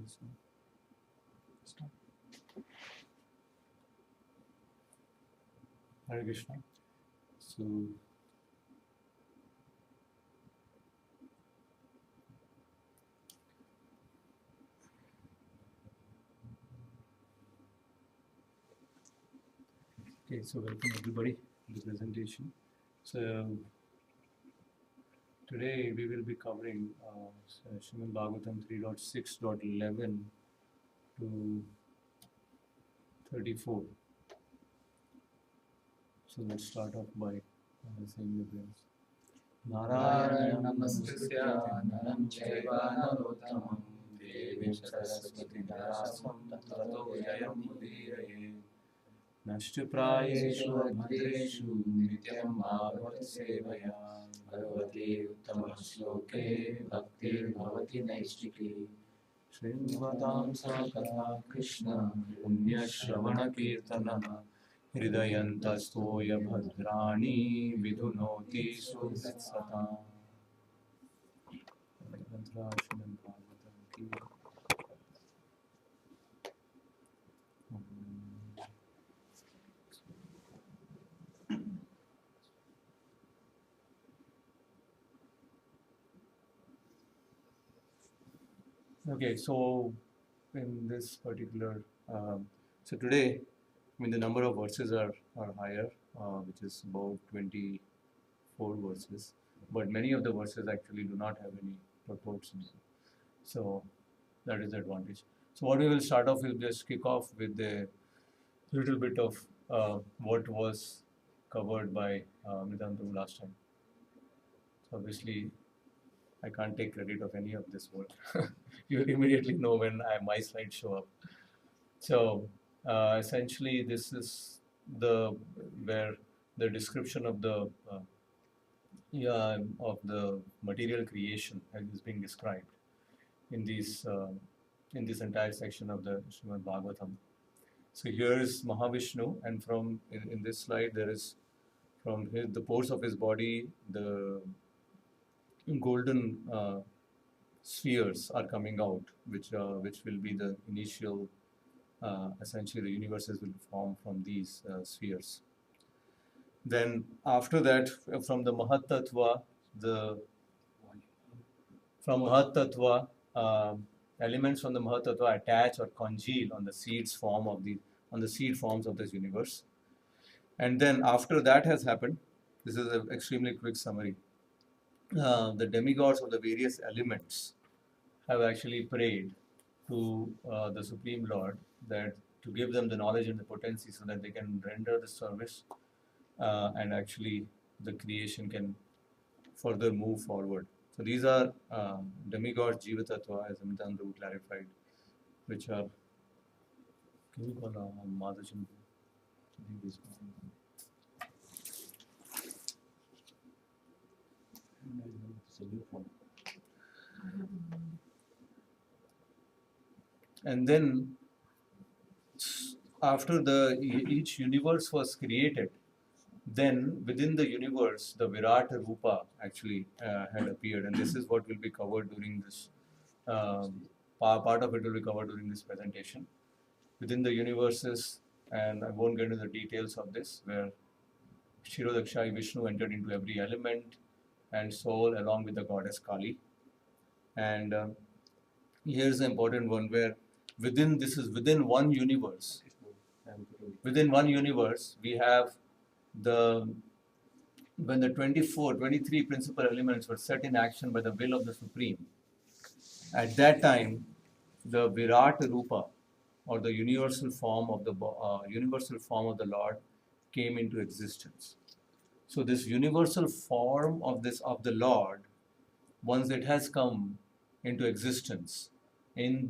So, start. Hare Krishna. So, okay, so welcome everybody to the presentation. So, today we will be covering Srimad Bhagavatam 3.6.11 to 34. So let's start off by saying the prayers. Narayana Namaskritya Naram Chaiva Narottamam Devim Saraswati Vyasam Tato Jayam Mudiraye Nashtaprayeshu Bhadreshu Nityam Bhagavata Sevaya Bhagavati Uttama Shloke Bhaktir Bhavati Naistiki Srimvatam Sakatha Krishna Punya Shravana Kirtana Hridayantastoya bhadrani vidhunoti susatam. Srimad Bhagavatam ki. Okay, so in this particular, so today, I mean, the number of verses are higher, which is about 24 verses, but many of the verses actually do not have any purports in them. So that is the advantage. So what we will start off is just kick off with a little bit of what was covered by Nidhantu last time. So obviously, I can't take credit of any of this work. You will immediately know when my slides show up. So essentially, this is the where the description of the material creation is being described in this entire section of the Srimad Bhagavatam. So here is Mahavishnu, and from in this slide there is from the pores of his body the golden spheres are coming out, which will be the initial. Essentially, the universes will form from these spheres. Then after that, from the Mahat Tattva, elements from the Mahat Tattva attach or congeal on the seeds forms of this universe. And then after that has happened, this is an extremely quick summary. The demigods of the various elements have actually prayed to the Supreme Lord that to give them the knowledge and the potency so that they can render the service and actually the creation can further move forward. So these are demigods Jivatattva, as Amitabh clarified, which are. Can you call Madhachan? And then after each universe was created, then within the universe the Virat Rupa actually had appeared, and this is what will be covered during this part of it will be covered during this presentation. Within the universes, and I won't get into the details of this, where Kshirodakshai Vishnu entered into every element and soul along with the goddess Kali. And here's the important one where within one universe. Within one universe, we have when the 23 principal elements were set in action by the will of the Supreme. At that time, the Virat Rupa, or the universal form of the Lord, came into existence. So this universal form of the Lord, once it has come into existence in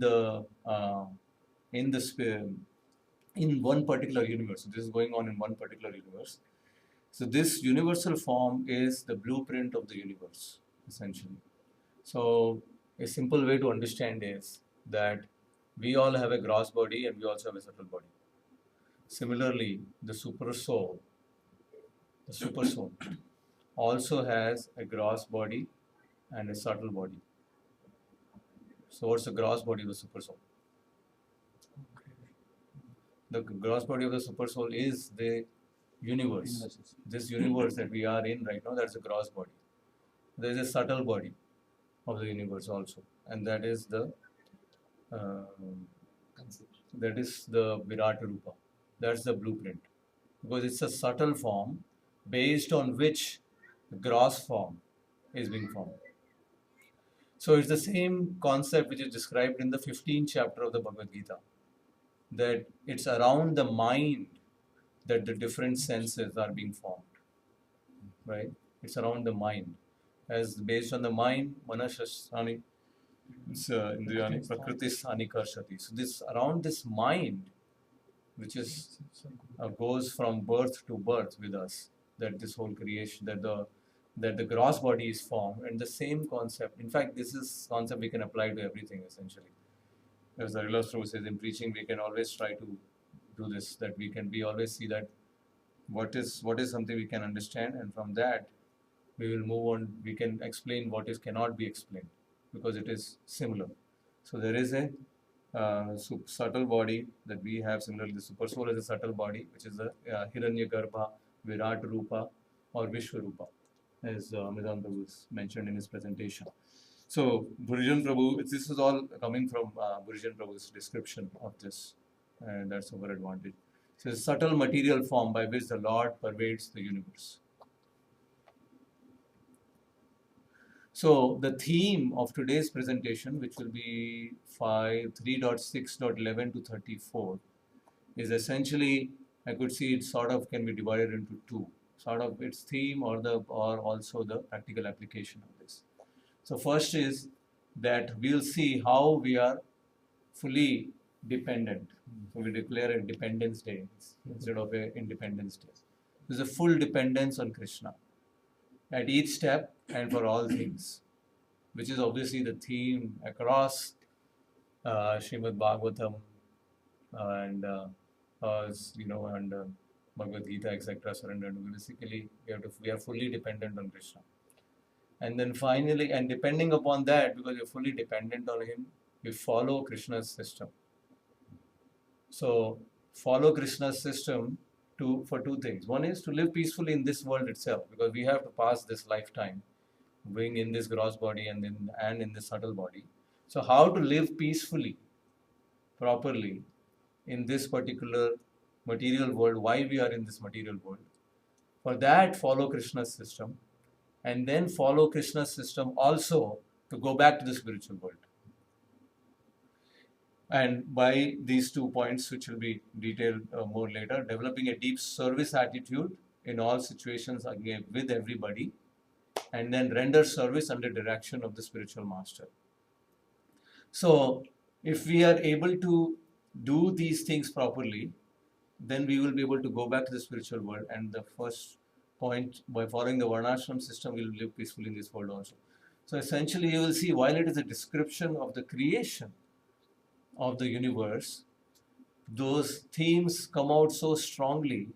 one particular universe. So this is going on in one particular universe. So this universal form is the blueprint of the universe, essentially. So a simple way to understand is that we all have a gross body and we also have a subtle body. Similarly, the super soul also has a gross body and a subtle body. So what's the gross body of the super soul? The gross body of the super soul is the universe. This universe that we are in right now, that's a gross body. There is a subtle body of the universe also, and that is the Virat Rupa. That's the blueprint, because it's a subtle form based on which the gross form is being formed. So it's the same concept which is described in the 15th chapter of the Bhagavad Gita, that it's around the mind that the different senses are being formed, right? It's around the mind. As based on the mind, manasasthani, indriyani, prakritisthani karshati. So this around this mind, which is goes from birth to birth with us, that this whole creation, that the gross body is formed, and the same concept. In fact, this is concept we can apply to everything essentially. As the Rilas Prabhu says, in preaching, we can always try to do this, that we always see that what is something we can understand, and from that we will move on. We can explain what is cannot be explained, because it is similar. So there is a subtle body that we have. Similarly, the super soul is a subtle body, which is the Hiranyagarbha, Virat Rupa, or Vishwarupa, as Amitabh Prabhu mentioned in his presentation. So Burijan Prabhu, this is all coming from Burijan Prabhu's description of this, and that's our advantage. So it's a subtle material form by which the Lord pervades the universe. So the theme of today's presentation, which will be 3.6.11 to 34, is essentially, I could see it sort of can be divided into two, sort of its theme or also the practical application of this. So first is that we'll see how we are fully dependent. So we declare a Dependence Day instead of a Independence Day. There's a full dependence on Krishna at each step and for all things, which is obviously the theme across Srimad Bhagavatam and Bhagavad Gita, etc. Surrender. Basically, we are fully dependent on Krishna. And then finally, and depending upon that, because we're fully dependent on him, we follow Krishna's system. So follow Krishna's system for two things. One is to live peacefully in this world itself, because we have to pass this lifetime being in this gross body and in this subtle body. So how to live peacefully, properly in this particular material world, why we are in this material world. For that, follow Krishna's system, and then follow Krishna's system also to go back to the spiritual world. And by these 2 points, which will be detailed more later, developing a deep service attitude in all situations again with everybody, and then render service under direction of the spiritual master. So if we are able to do these things properly, then we will be able to go back to the spiritual world. And the first point, by following the Varnashram system, we will live peacefully in this world also. So essentially, you will see, while it is a description of the creation of the universe, those themes come out so strongly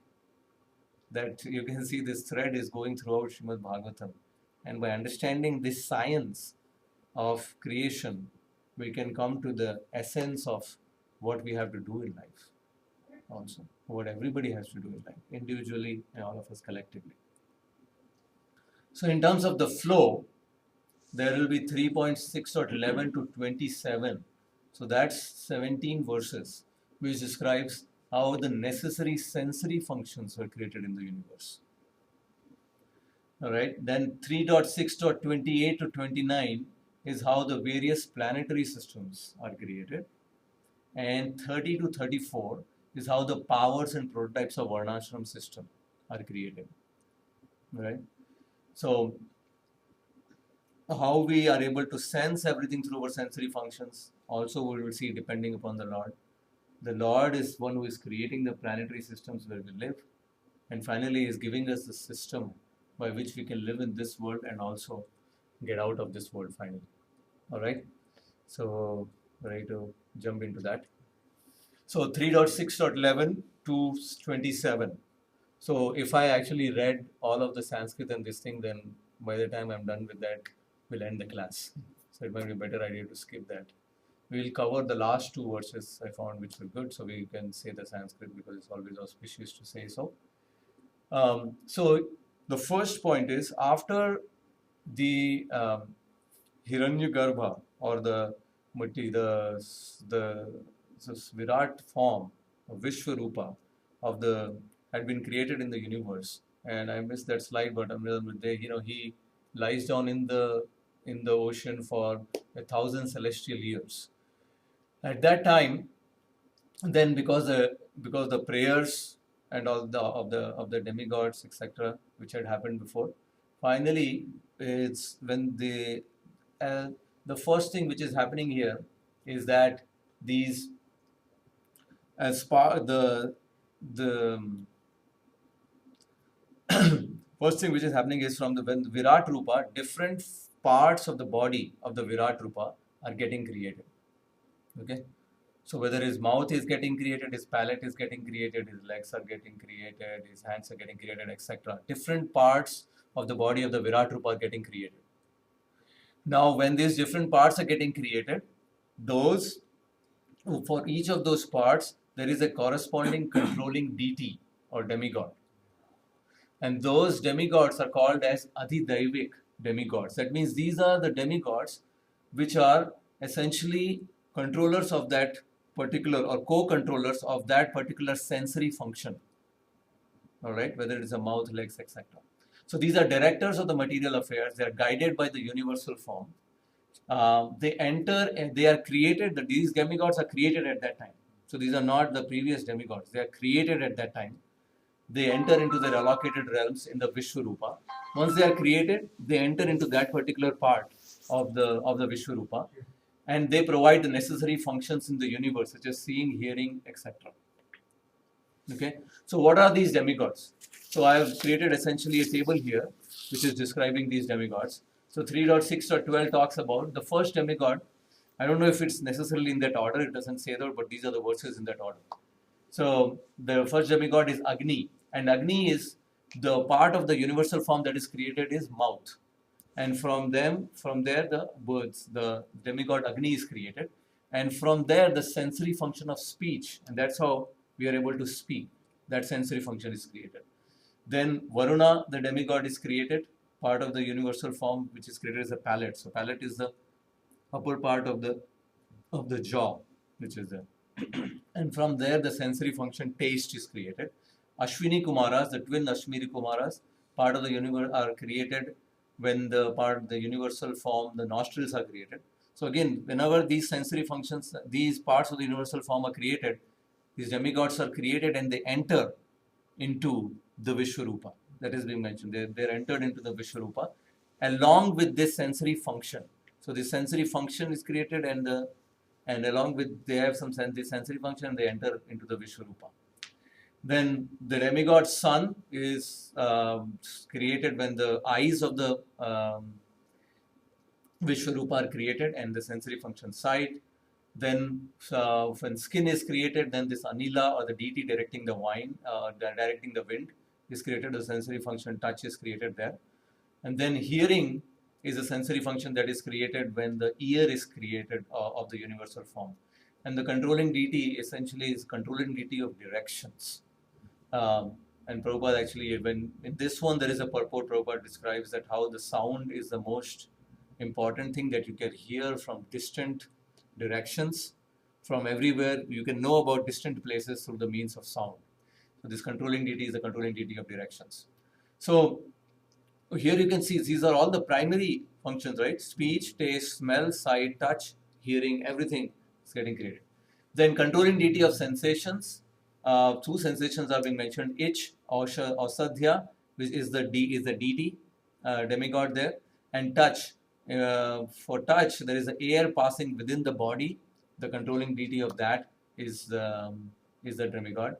that you can see this thread is going throughout Srimad Bhagavatam. And by understanding this science of creation, we can come to the essence of what we have to do in life also, what everybody has to do in life, individually and all of us collectively. So in terms of the flow, there will be 3.6.11 to 27. So that's 17 verses, which describes how the necessary sensory functions were created in the universe. All right. Then 3.6.28 to 29 is how the various planetary systems are created. And 30 to 34 is how the powers and prototypes of Varnashram system are created. Right. So how we are able to sense everything through our sensory functions, also we will see depending upon the Lord. The Lord is one who is creating the planetary systems where we live, and finally is giving us the system by which we can live in this world and also get out of this world finally. All right. So ready to jump into that. So 3.6.11 to 27. So if I actually read all of the Sanskrit and this thing, then by the time I'm done with that, we'll end the class. So it might be a better idea to skip that, we'll cover the last two verses I found which were good, so we can say the Sanskrit because it's always auspicious to say so. So the first point is after the Hiranyagarbha or the this Virat form of Vishwarupa of the had been created in the universe, and I missed that slide, but he lies down in the ocean for 1,000 celestial years. At that time, then because the prayers and all the demigods etc. which had happened before, finally it's when the first thing which is happening here is that these as part the first thing which is happening is from when Virat Rupa, different parts of the body of the Virat Rupa are getting created. Okay, so whether his mouth is getting created, his palate is getting created, his legs are getting created, his hands are getting created, etc. Different parts of the body of the Virat Rupa are getting created. Now, when these different parts are getting created, for each of those parts, there is a corresponding controlling deity or demigod. And those demigods are called as Adhidaivik demigods. That means these are the demigods which are essentially controllers of that particular or co-controllers of that particular sensory function. All right, whether it is a mouth, legs, etc. So these are directors of the material affairs. They are guided by the universal form. They are created. These demigods are created at that time. So these are not the previous demigods. They are created at that time. They enter into their allocated realms in the Vishwarupa. Once they are created, they enter into that particular part of the Vishwarupa, and they provide the necessary functions in the universe, such as seeing, hearing, etc. Okay. So what are these demigods? So I have created essentially a table here, which is describing these demigods. So 3.6.12 talks about the first demigod. I don't know if it's necessarily in that order. It doesn't say that, but these are the verses in that order. So the first demigod is Agni, and Agni is the part of the universal form that is created is mouth, and from there the birds, the demigod Agni is created, and from there the sensory function of speech, and that's how we are able to speak. That sensory function is created. Then Varuna, the demigod, is created, part of the universal form which is created as a palate. So palate is the upper part of the jaw, which is there. And from there the sensory function taste is created. Ashwini Kumaras, the twin Ashwini Kumaras, part of the universe are created when the universal form, the nostrils are created. So again, whenever these sensory functions, these parts of the universal form are created, these demigods are created and they enter into the Vishwarupa. That is being mentioned. They're entered into the Vishwarupa along with this sensory function. So this sensory function is created, and along with they have this sensory function, they enter into the Vishwarupa. Then the demigod sun is created when the eyes of the Vishwarupa are created and the sensory function sight. Then when skin is created, then this Anila or the deity directing the directing the wind is created. The sensory function touch is created there. And then hearing is a sensory function that is created when the ear is created of the universal form. And the controlling deity essentially is controlling deity of directions. And Prabhupada actually, when in this one there is a purport, Prabhupada describes that how the sound is the most important thing that you can hear from distant directions, from everywhere. You can know about distant places through the means of sound. So this controlling deity is the controlling deity of directions. So here you can see these are all the primary functions, right? Speech, taste, smell, sight, touch, hearing, everything is getting created. Then controlling deity of sensations. Two sensations are being mentioned: itch, Ausadhya, which is the deity, demigod there, and touch. For touch, there is air passing within the body. The controlling deity of that is the demigod.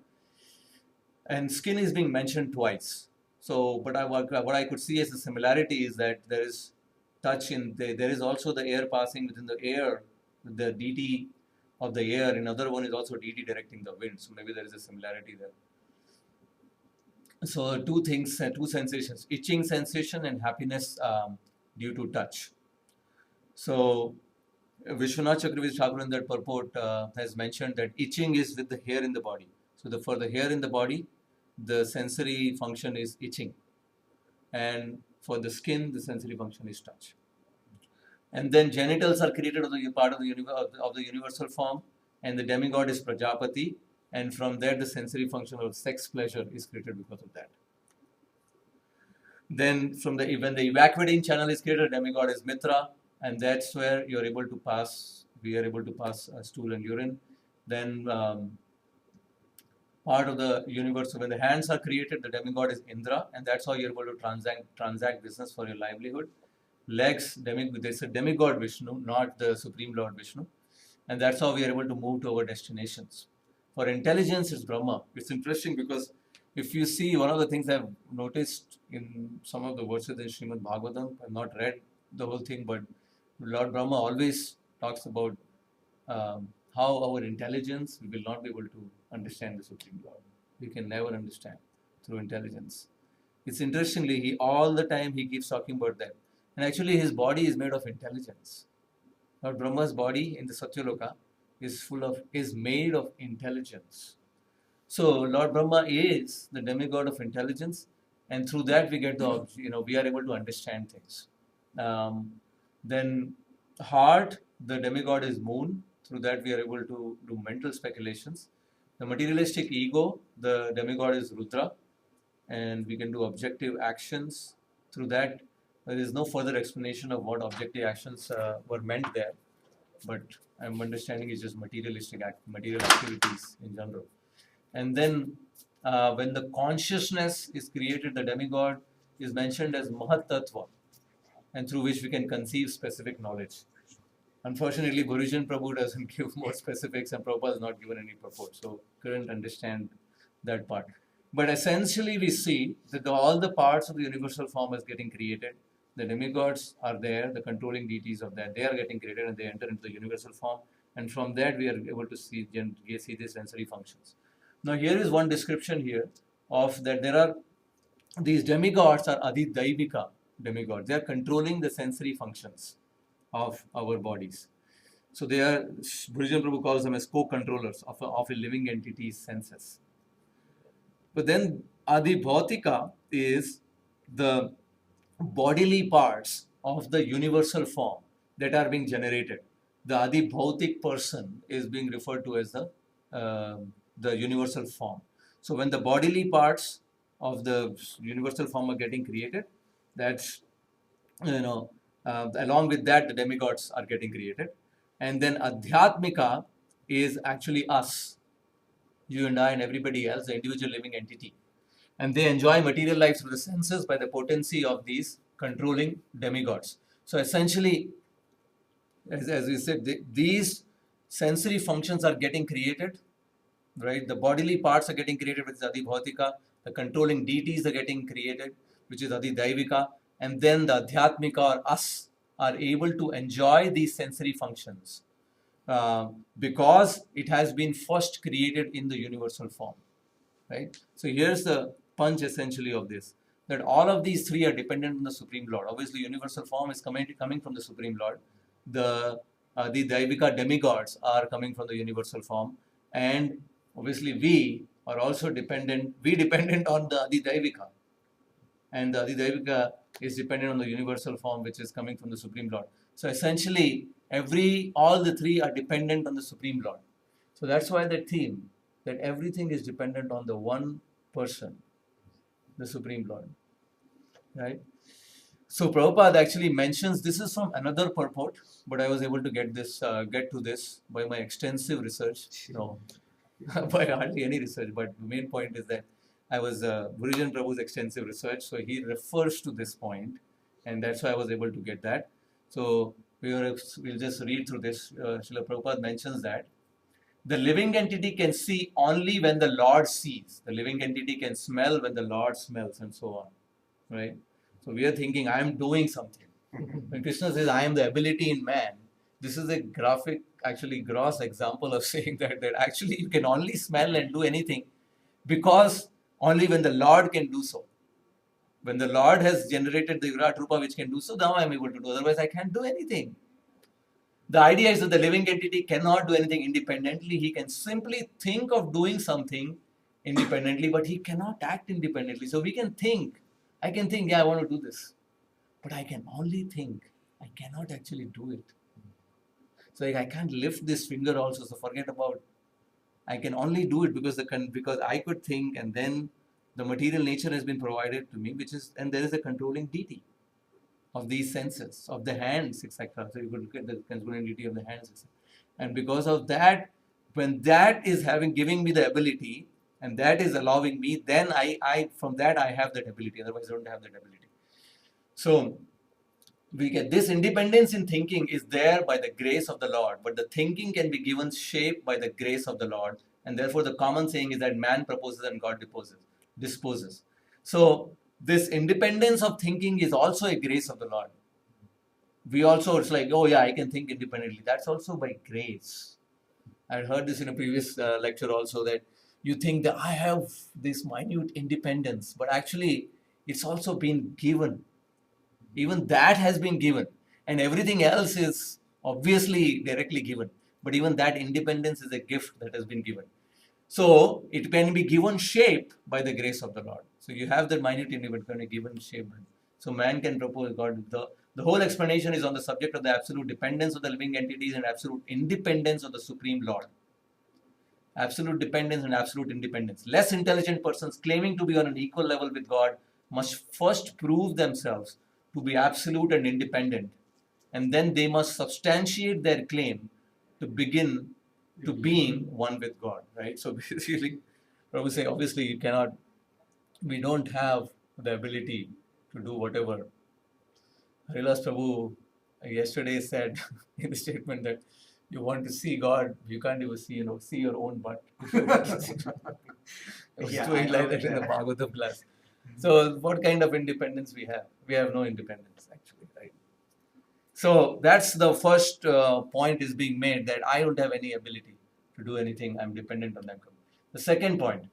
And skin is being mentioned twice. So, but what I could see as a similarity is that there is touch there is also the air passing within the air, the deity of the air. Another one is also deity directing the wind. So maybe there is a similarity there. So two things, two sensations: itching sensation and happiness due to touch. So Vishwanath Chakravarti Thakur in that purport has mentioned that itching is with the hair in the body. So for the hair in the body, the sensory function is itching, and for the skin, the sensory function is touch. And then genitals are created as a part of the universal form, and the demigod is Prajapati, and from there the sensory function of sex pleasure is created because of that. Then when the evacuating channel is created, demigod is Mitra, and that's where we are able to pass stool and urine. Then part of the universe, when the hands are created, the demigod is Indra, and that's how you're able to transact business for your livelihood. Legs, there's a demigod Vishnu, not the Supreme Lord Vishnu, and that's how we are able to move to our destinations. For intelligence, it's Brahma. It's interesting because if you see, one of the things I've noticed in some of the verses in Srimad Bhagavatam, I've not read the whole thing, but Lord Brahma always talks about how our intelligence, we will not be able to understand the Supreme Lord. We can never understand through intelligence. It's interestingly, all the time he keeps talking about that. And actually his body is made of intelligence. Lord Brahma's body in the Satyaloka is made of intelligence. So Lord Brahma is the demigod of intelligence, and through that we get we are able to understand things. Then heart, the demigod is moon. Through that we are able to do mental speculations. The materialistic ego, the demigod is Rudra, and we can do objective actions. Through that, there is no further explanation of what objective actions were meant there, but I'm understanding it's just material activities in general. And then when the consciousness is created, the demigod is mentioned as Mahat Tattva, and through which we can conceive specific knowledge. Unfortunately, Gurujan Prabhu doesn't give more specifics, and Prabhupada has not given any purport, so couldn't understand that part. But essentially, we see that all the parts of the universal form is getting created. The demigods are there, the controlling deities of that, they are getting created and they enter into the universal form. And from that, we are able to see the sensory functions. Now, here is one description here of that there are these demigods are Adidaivika demigods. They are controlling the sensory functions of our bodies. So they are, Gurujan Prabhu calls them as co-controllers of a living entity's senses. But then Adi Bhautika is the bodily parts of the universal form that are being generated. The Adi Bhautik person is being referred to as the universal form. So when the bodily parts of the universal form are getting created, that's, along with that, the demigods are getting created. And then Adhyatmika is actually us, you and I and everybody else, the individual living entity. And they enjoy material life through the senses by the potency of these controlling demigods. So essentially, as we said, these sensory functions are getting created, right? The bodily parts are getting created, which is Adi Bhautika. The controlling deities are getting created, which is Adi Daivika. And then the Adhyatmika or us are able to enjoy these sensory functions because it has been first created in the universal form, right? So here's the punch essentially of this, that all of these three are dependent on the Supreme Lord. Obviously, universal form is coming from the Supreme Lord. The Daivika demigods are coming from the universal form, and obviously we are also dependent on the Adi Daivika, and the Adi Daivika is dependent on the universal form which is coming from the Supreme Lord. So essentially, all the three are dependent on the Supreme Lord. So that's why the theme that everything is dependent on the one person, the Supreme Lord, right? So Prabhupada actually mentions, this is from another purport, but I was able to get to this by my extensive research. No, by hardly any research, but the main point is that I was Gurujan Prabhu's extensive research, so he refers to this point, and that's why I was able to get that. So we'll just read through this. Srila Prabhupada mentions that the living entity can see only when the Lord sees. The living entity can smell when the Lord smells, and so on, right? So we are thinking, I am doing something. When Krishna says, I am the ability in man, this is a gross example of saying that actually you can only smell and do anything because only when the Lord can do so. When the Lord has generated the Virat Rupa which can do so, now I am able to do. Otherwise, I can't do anything. The idea is that the living entity cannot do anything independently. He can simply think of doing something independently, but he cannot act independently. So we can think, I can think, yeah, I want to do this, but I can only think. I cannot actually do it. So like, I can't lift this finger also. So forget about. I can only do it because I could think, and then the material nature has been provided to me, and there is a controlling deity of these senses, of the hands, etc. So you could look at the controlling deity of the hands, etc. And because of that, when that is giving me the ability, and that is allowing me, then I from that I have that ability. Otherwise, I don't have that ability. So we get this independence in thinking is there by the grace of the Lord, but the thinking can be given shape by the grace of the Lord, and therefore the common saying is that man proposes and God disposes. So this independence of thinking is also a grace of the Lord. We also, it's like, oh yeah, I can think independently. That's also by grace. I heard this in a previous lecture also, that you think that I have this minute independence, but actually it's also been given. Even that has been given, and everything else is obviously directly given, but even that independence is a gift that has been given. So it can be given shape by the grace of the Lord. So you have that minute independence can be given shape. So man can propose God. The whole explanation is on the subject of the absolute dependence of the living entities and absolute independence of the Supreme Lord. Absolute dependence and absolute independence. Less intelligent persons claiming to be on an equal level with God must first prove themselves to be absolute and independent, and then they must substantiate their claim to begin to being one with God, right? So basically, Prabhu say, obviously, we don't have the ability to do whatever. Harilas Prabhu yesterday said in the statement that you want to see God, you can't even see your own butt. It was doing like that in the Bhagavatam class. So what kind of independence we have? We have no independence actually, right? So that's the first point is being made, that I don't have any ability to do anything. I'm dependent on that. The second point,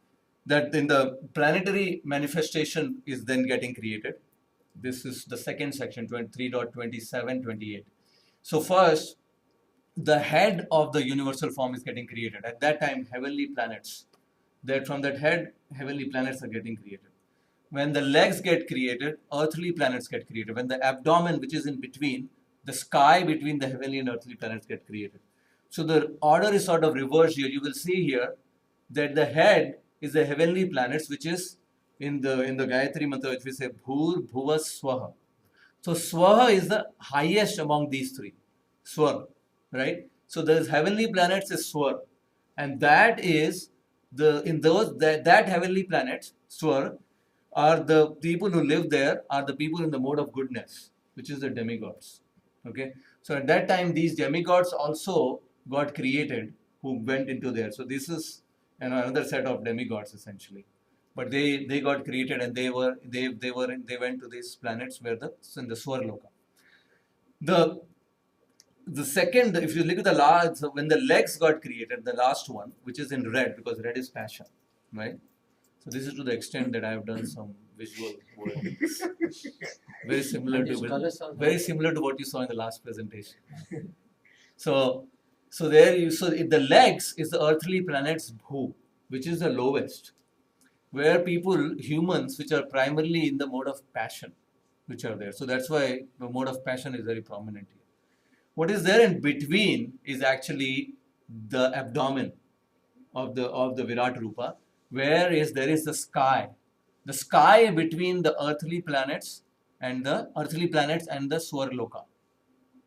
that in the planetary manifestation is then getting created. This is the second section, 23.27-28. So first, the head of the universal form is getting created. At that time, heavenly planets. That from that head, heavenly planets are getting created. When the legs get created, earthly planets get created. When the abdomen, which is in between, the sky between the heavenly and earthly planets get created. So the order is sort of reversed here. You will see here that the head is the heavenly planets, which is in the Gayatri Mantra, which we say Bhur Bhuva Swaha. So Swaha is the highest among these three. Swar, right? So there is heavenly planets is Swar, and that is that heavenly planets Swar are the people who live there are the people in the mode of goodness, which is the demigods. Okay, so at that time these demigods also got created who went into there. So this is another set of demigods essentially, but they got created and they went to these planets where in the Swarloka. The second, if you look at the last, when the legs got created, the last one, which is in red because red is passion, right? So this is to the extent that I have done some visual work. very similar to what you saw in the last presentation. So the legs is the earthly planet's Bhu, which is the lowest, where humans, which are primarily in the mode of passion, which are there. So that's why the mode of passion is very prominent here. What is there in between is actually the abdomen of the Virat Rupa, there is the sky. The sky between the earthly planets and the Swarloka.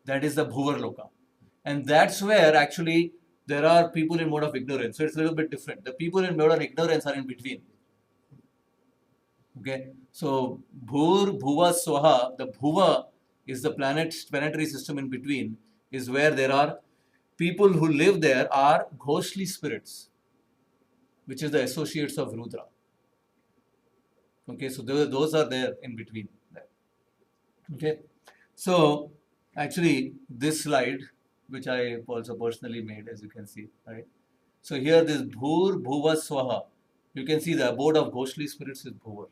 That is the Bhuvarloka. And that's where actually there are people in mode of ignorance. So it's a little bit different. The people in mode of ignorance are in between. Okay. So Bhur, Bhuva, Swaha, the Bhuva is the planetary system in between, is where there are people who live there are ghostly spirits, which is the associates of Rudra. Okay, so those are there in between. Okay, so actually this slide, which I also personally made, as you can see, right? So here this Bhur Bhuva Swaha, you can see the abode of ghostly spirits is Bhuvar.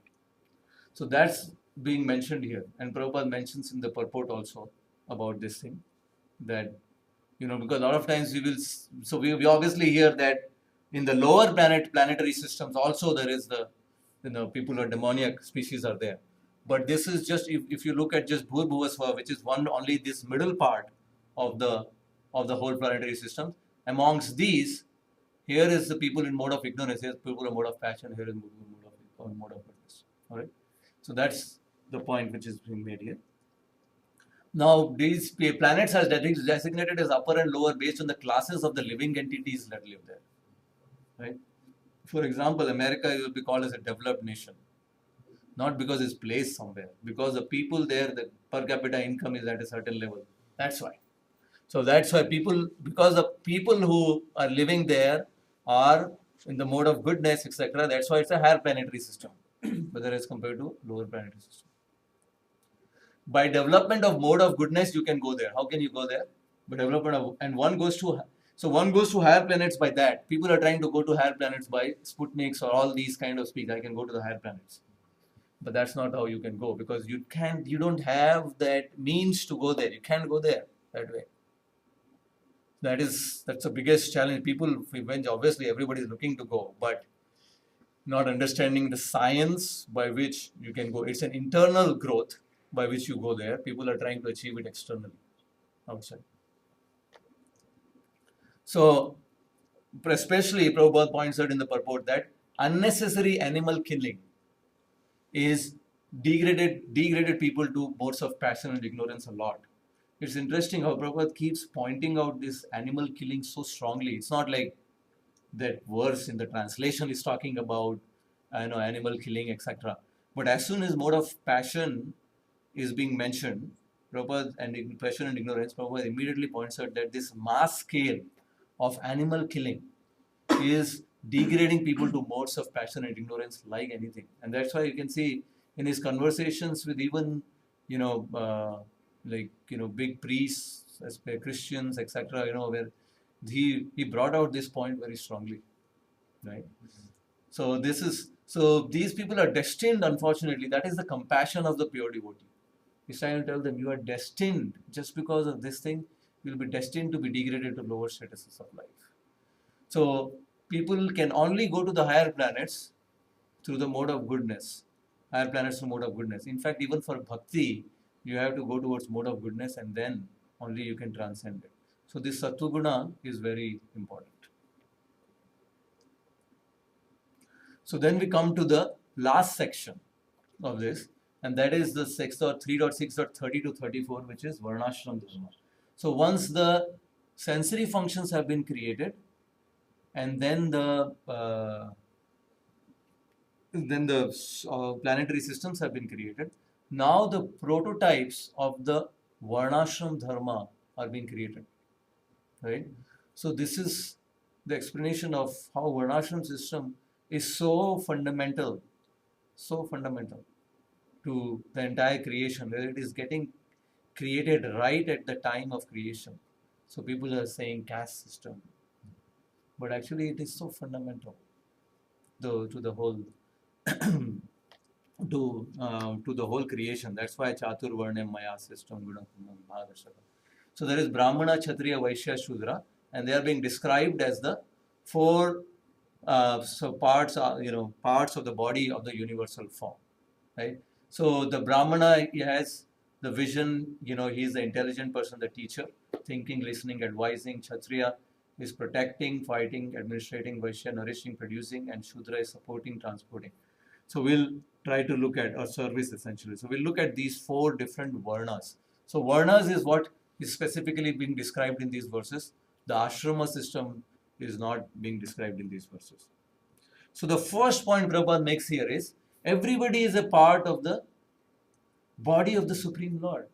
So that's being mentioned here, and Prabhupada mentions in the purport also about this thing, that because a lot of times we obviously hear that in the lower planetary systems also there is people or demoniac species are there. But this is just, if you look at just Bhurbhuvasva, which is only this middle part of the whole planetary system. Amongst these, here is the people in mode of ignorance, here is people in mode of passion, here is mode of goodness. All right. So that's the point which is being made here. Now, these planets are designated as upper and lower based on the classes of the living entities that live there. Right? For example, America will be called as a developed nation, not because it's placed somewhere, because the people there, the per capita income is at a certain level. That's why. So that's why because the people who are living there are in the mode of goodness, etc. That's why it's a higher planetary system, whether as compared to lower planetary system. By development of mode of goodness, you can go there. How can you go there? By development of, and one goes to higher planets by that. People are trying to go to higher planets by Sputniks or all these kind of speed. I can go to the higher planets. But that's not how you can go, because you don't have that means to go there. You can't go there that way. That's the biggest challenge. People, obviously everybody is looking to go, but not understanding the science by which you can go. It's an internal growth by which you go there. People are trying to achieve it externally, outside. So, especially Prabhupada points out in the purport that unnecessary animal killing is degraded people to modes of passion and ignorance a lot. It's interesting how Prabhupada keeps pointing out this animal killing so strongly. It's not like that verse in the translation is talking about animal killing, etc. But as soon as mode of passion is being mentioned, Prabhupada, and passion and ignorance, Prabhupada immediately points out that this mass scale of animal killing is degrading people to modes of passion and ignorance like anything. And that's why you can see in his conversations with even big priests, Christians, etc., where he brought out this point very strongly, right? So these people are destined, unfortunately. That is the compassion of the pure devotee. He's trying to tell them, you are destined, just because of this thing, you'll be destined to be degraded to lower statuses of life. So people can only go to the higher planets through the mode of goodness. Higher planets through mode of goodness. In fact, even for bhakti, you have to go towards mode of goodness, and then only you can transcend it. So this Sattva-guna is very important. So then we come to the last section of this, and that is the 3.6.30 to 34, which is Varnashram Dharma. So once the sensory functions have been created, and then the planetary systems have been created, now the prototypes of the Varnashram Dharma are being created, right? So this is the explanation of how Varnashram system is so fundamental to the entire creation, where it is getting created right at the time of creation. So people are saying caste system, but actually it is so fundamental to the whole to the whole creation. That's why Chatur Varnam Maya system. So there is Brahmana, Kshatriya, Vaishya, Shudra, and they are being described as the four parts of the body of the universal form, right? So the Brahmana, he has the vision, he is the intelligent person, the teacher, thinking, listening, advising. Kshatriya is protecting, fighting, administrating. Vaishya, nourishing, producing, and Shudra is supporting, transporting. So we'll try to look at a service essentially. So we'll look at these four different varnas. So varnas is what is specifically being described in these verses. The ashrama system is not being described in these verses. So the first point Prabhupada makes here is, everybody is a part of the body of the Supreme Lord.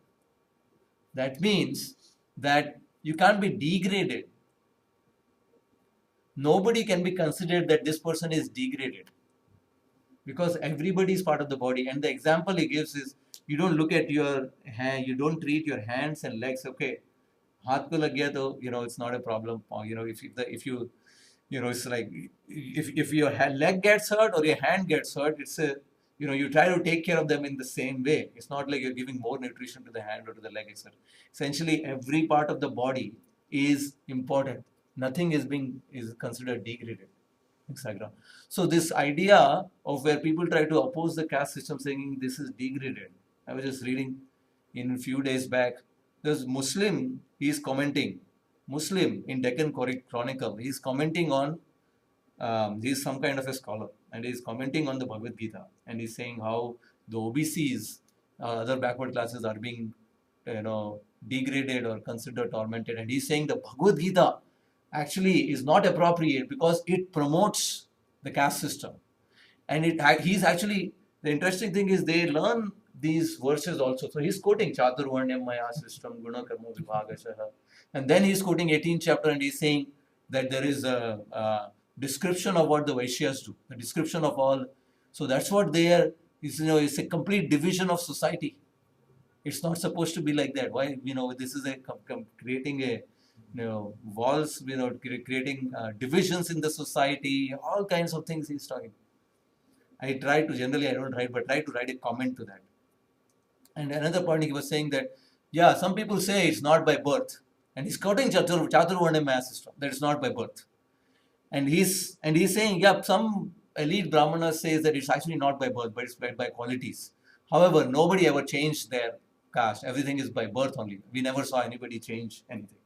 That means that you can't be degraded. Nobody can be considered that this person is degraded, because everybody is part of the body. And the example he gives is, you don't look at your hand, you don't treat your hands and legs. Okay, haath ko lag gaya to, it's not a problem. If you it's like, if your leg gets hurt or your hand gets hurt, it's you try to take care of them in the same way. It's not like you're giving more nutrition to the hand or to the leg, etc. Essentially, every part of the body is important. Nothing is considered degraded, etc. So this idea of where people try to oppose the caste system, saying this is degraded. I was just reading in a few days back. There's Muslim. He's commenting. Muslim in Deccan Chronicle. He's commenting on. He's some kind of a scholar, and he's commenting on the Bhagavad Gita, and he's saying how the OBCs, other backward classes, are being, degraded or considered tormented, and he's saying the Bhagavad Gita actually is not appropriate because it promotes the caste system, and he's actually, the interesting thing is they learn these verses also. So he's quoting Chaturvarnyam Maya System Guna Karma Vibhagashaha, and then he's quoting 18th chapter, and he's saying that there is a description of what the Vaishyas do, the description of all. So that's what they are. It's a complete division of society. It's not supposed to be like that. Why? This is creating a, walls, creating divisions in the society, all kinds of things he's talking. I don't write, but try to write a comment to that. And another point he was saying that, yeah, some people say it's not by birth. And he's quoting Chaturvarnya Maya system, that it's not by birth. And he's saying, yeah, some elite Brahmanas says that it's actually not by birth, but it's by qualities. However, nobody ever changed their caste. Everything is by birth only. We never saw anybody change anything.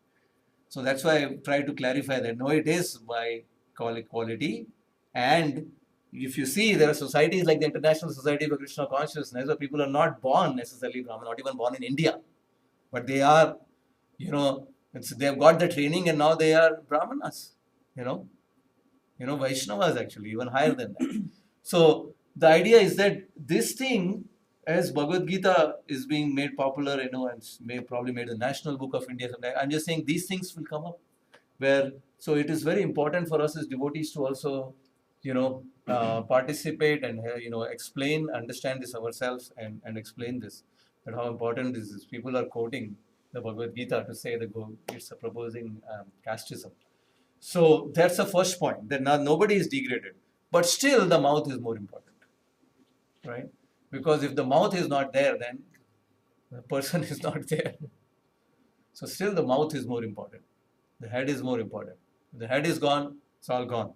So that's why I try to clarify that no, it is by quality. And if you see, there are societies like the International Society for Krishna Consciousness, where people are not born necessarily Brahman, not even born in India, but they are, they've got the training and now they are Brahmanas, Vaishnavas actually, even higher than that. So the idea is that this thing, as Bhagavad Gita is being made popular, and probably made the national book of India someday, I'm just saying these things will come up. So it is very important for us as devotees to also, participate and, explain, understand this ourselves and explain this, that how important this is. People are quoting the Bhagavad Gita to say that it's proposing casteism. So that's the first point, that nobody is degraded, but still the mouth is more important, right? Because if the mouth is not there, then the person is not there. So still the mouth is more important. The head is more important. If the head is gone, it's all gone.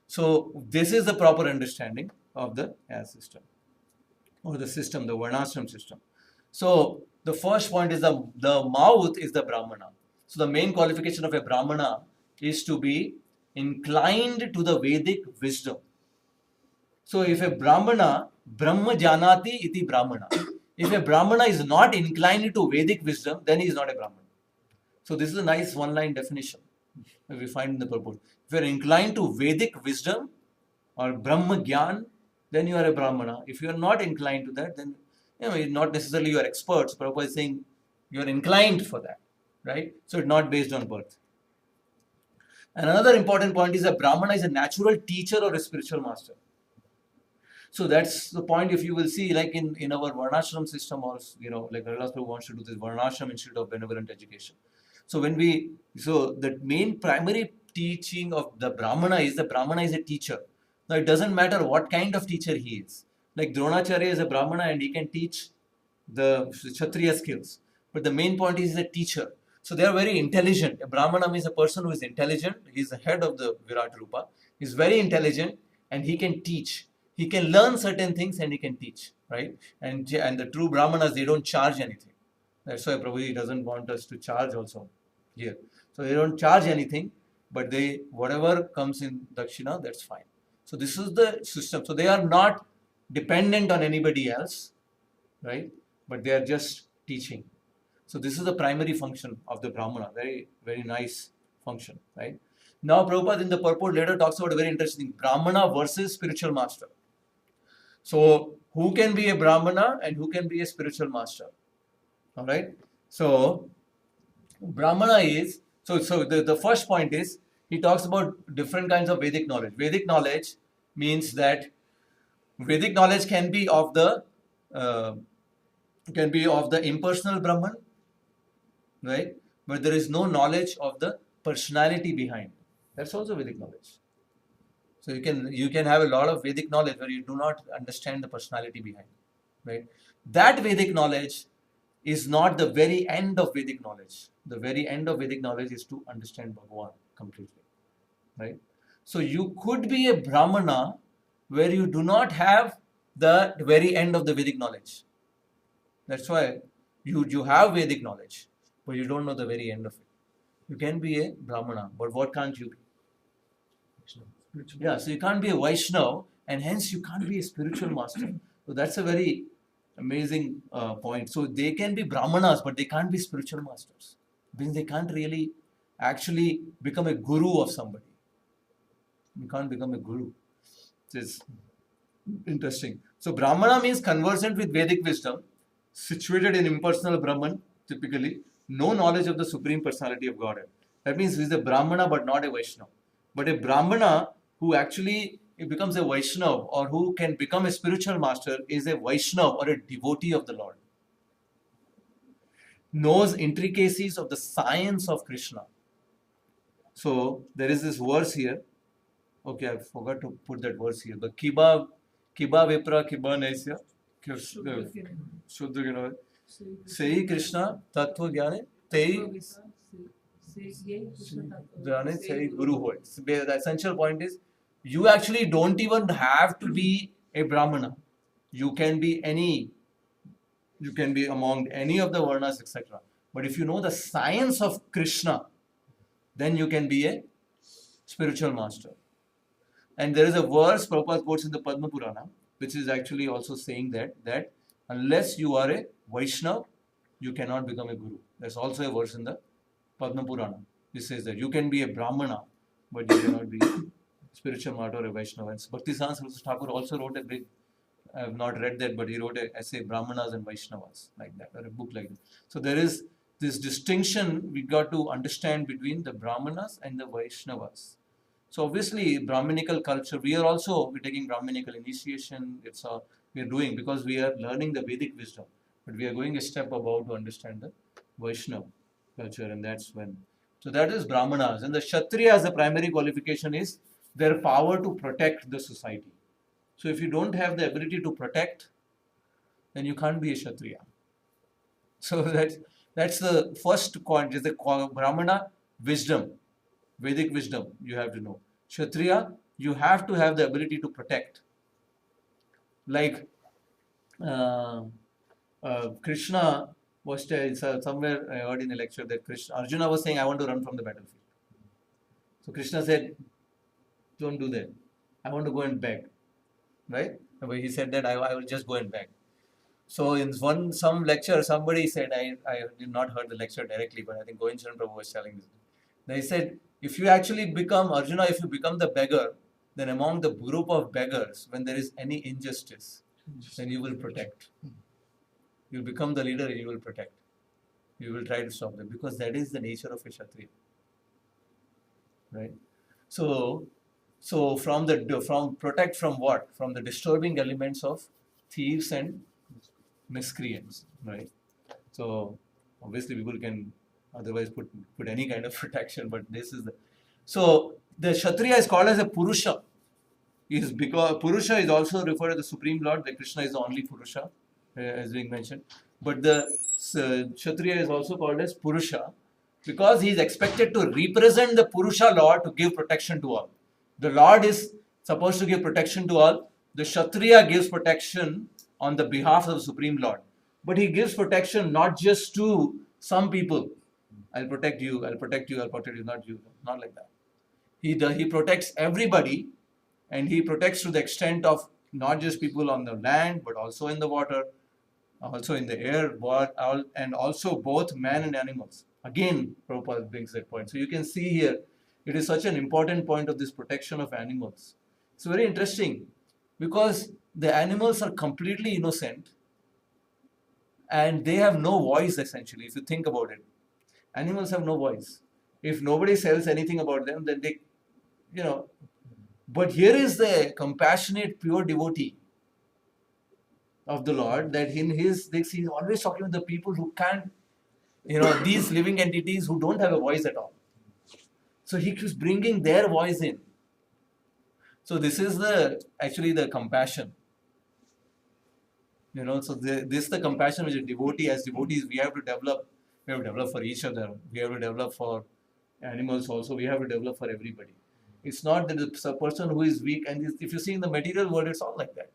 So this is the proper understanding of the caste system, or the system, the Varnashram system. So the first point is the mouth is the Brahmana. So the main qualification of a Brahmana is to be inclined to the Vedic wisdom. So if a Brahmana, Brahma Janati iti Brahmana, if a Brahmana is not inclined to Vedic wisdom, then he is not a Brahmana. So this is a nice one-line definition that we find in the purport. If you are inclined to Vedic wisdom or Brahma Gyan, then you are a Brahmana. If you are not inclined to that, then not necessarily you are experts. Prabhupada is saying you are inclined for that, right? So it's not based on birth. And another important point is that Brahmana is a natural teacher or a spiritual master. So that's the point. If you will see, like in our Varnashram system, also, like Haridas Prabhu wants to do this Varnashram Institute of Benevolent Education. So the main primary teaching of the Brahmana is a teacher. Now it doesn't matter what kind of teacher he is. Like Dronacharya is a Brahmana and he can teach the Kshatriya skills. But the main point is he's a teacher. So they are very intelligent. A Brahmana means a person who is intelligent. He is the head of the Virat Rupa. He is very intelligent and he can teach. He can learn certain things and he can teach, right? And the true Brahmanas, they don't charge anything. That's why Prabhuji doesn't want us to charge also here. So they don't charge anything, but whatever comes in Dakshina, that's fine. So this is the system. So they are not dependent on anybody else, right? But they are just teaching. So this is the primary function of the Brahmana. Very, very nice function, right? Now Prabhupada in the purport later talks about a very interesting thing, Brahmana versus spiritual master. So who can be a Brahmana and who can be a spiritual master? All right. So Brahmana is, so the first point is, he talks about different kinds of Vedic knowledge. Vedic knowledge means that Vedic knowledge can be of the impersonal Brahman, right? But there is no knowledge of the personality behind. That's also Vedic knowledge. So you can have a lot of Vedic knowledge where you do not understand the personality behind, right? That Vedic knowledge is not the very end of Vedic knowledge. The very end of Vedic knowledge is to understand Bhagavan completely, right? So you could be a Brahmana where you do not have the very end of the Vedic knowledge. That's why you have Vedic knowledge, but you don't know the very end of it. You can be a Brahmana, but what can't you be? Yeah, so you can't be a Vaishnav, and hence you can't be a spiritual master. So that's a very amazing point. So they can be Brahmanas, but they can't be spiritual masters because they can't really actually become a guru of somebody. You can't become a guru. It's interesting. So Brahmana means conversant with Vedic wisdom, situated in impersonal Brahman, typically, no knowledge of the Supreme Personality of Godhead. That means he's a Brahmana but not a Vaishnava. But a Brahmana who actually becomes a Vaishnava or who can become a spiritual master is a Vaishnava or a devotee of the Lord. Knows intricacies of the science of Krishna. So there is this verse here. Okay, I forgot to put that verse here. But Kiba Vipra Kiba Naisya Shuddha Sei Krishna Tattva Gyane Tei Gyane Sei Guru Hoy. The essential point is you actually don't even have to be a Brahmana. You can be among any of the Varnas, etc. But if you know the science of Krishna, then you can be a spiritual master. And there is a verse Prabhupada quotes in the Padma Purana, which is actually also saying that unless you are a Vaishnava, you cannot become a guru. There's also a verse in the Padma Purana which says that you can be a Brahmana, but you cannot be a spiritual master or a Vaishnava. And Bhaktisiddhanta Saraswati Thakur also wrote a big, I have not read that, but he wrote an essay, Brahmanas and Vaishnavas, like that, or a book like that. So there is this distinction we got to understand between the Brahmanas and the Vaishnavas. So obviously, Brahminical culture, we're taking Brahminical initiation, we're doing because we are learning the Vedic wisdom. But we are going a step above to understand the Vaishnava culture, and that's when. So that is Brahmanas. And the Kshatriyas, the primary qualification is their power to protect the society. So if you don't have the ability to protect, then you can't be a Kshatriya. So that's the first point, is the Brahmana wisdom. Vedic wisdom you have to know. Kshatriya, you have to have the ability to protect. Like Krishna was somewhere I heard in a lecture that Arjuna was saying, I want to run from the battlefield. So Krishna said, don't do that. I want to go and beg. Right? But he said that I will just go and beg. So in some lecture, somebody said, I did not heard the lecture directly, but I think Govind Charan Prabhu was telling this. They said, if you actually become Arjuna, if you become the beggar, then among the group of beggars, when there is any injustice, then you will protect. You will become the leader and you will protect. You will try to stop them because that is the nature of a Kshatriya. Right? So protect from what? From the disturbing elements of thieves and miscreants. Right? So obviously people can otherwise put any kind of protection, but this is so the Kshatriya is called as a Purusha. Is because Purusha is also referred to the Supreme Lord. The Krishna is the only Purusha, as being mentioned. But the Kshatriya is also called as Purusha because he is expected to represent the Purusha Lord to give protection to all. The Lord is supposed to give protection to all. The Kshatriya gives protection on the behalf of the Supreme Lord. But he gives protection not just to some people. I'll protect you, I'll protect you, I'll protect you, not you. Not like that. He protects everybody, and he protects to the extent of not just people on the land, but also in the water, also in the air, and also both man and animals. Again, Prabhupada brings that point. So you can see here, it is such an important point of this protection of animals. It's very interesting because the animals are completely innocent and they have no voice essentially, if you think about it. Animals have no voice. If nobody sells anything about them, then they, But here is the compassionate, pure devotee of the Lord, that he's always talking to the people who can't, these living entities who don't have a voice at all. So he keeps bringing their voice in. So this is actually the compassion. So this is the compassion which a devotee, as devotees, we have to develop. We have to develop for each other. We have to develop for animals also. We have to develop for everybody. It's not that it's a person who is weak, and if you see in the material world, it's all like that.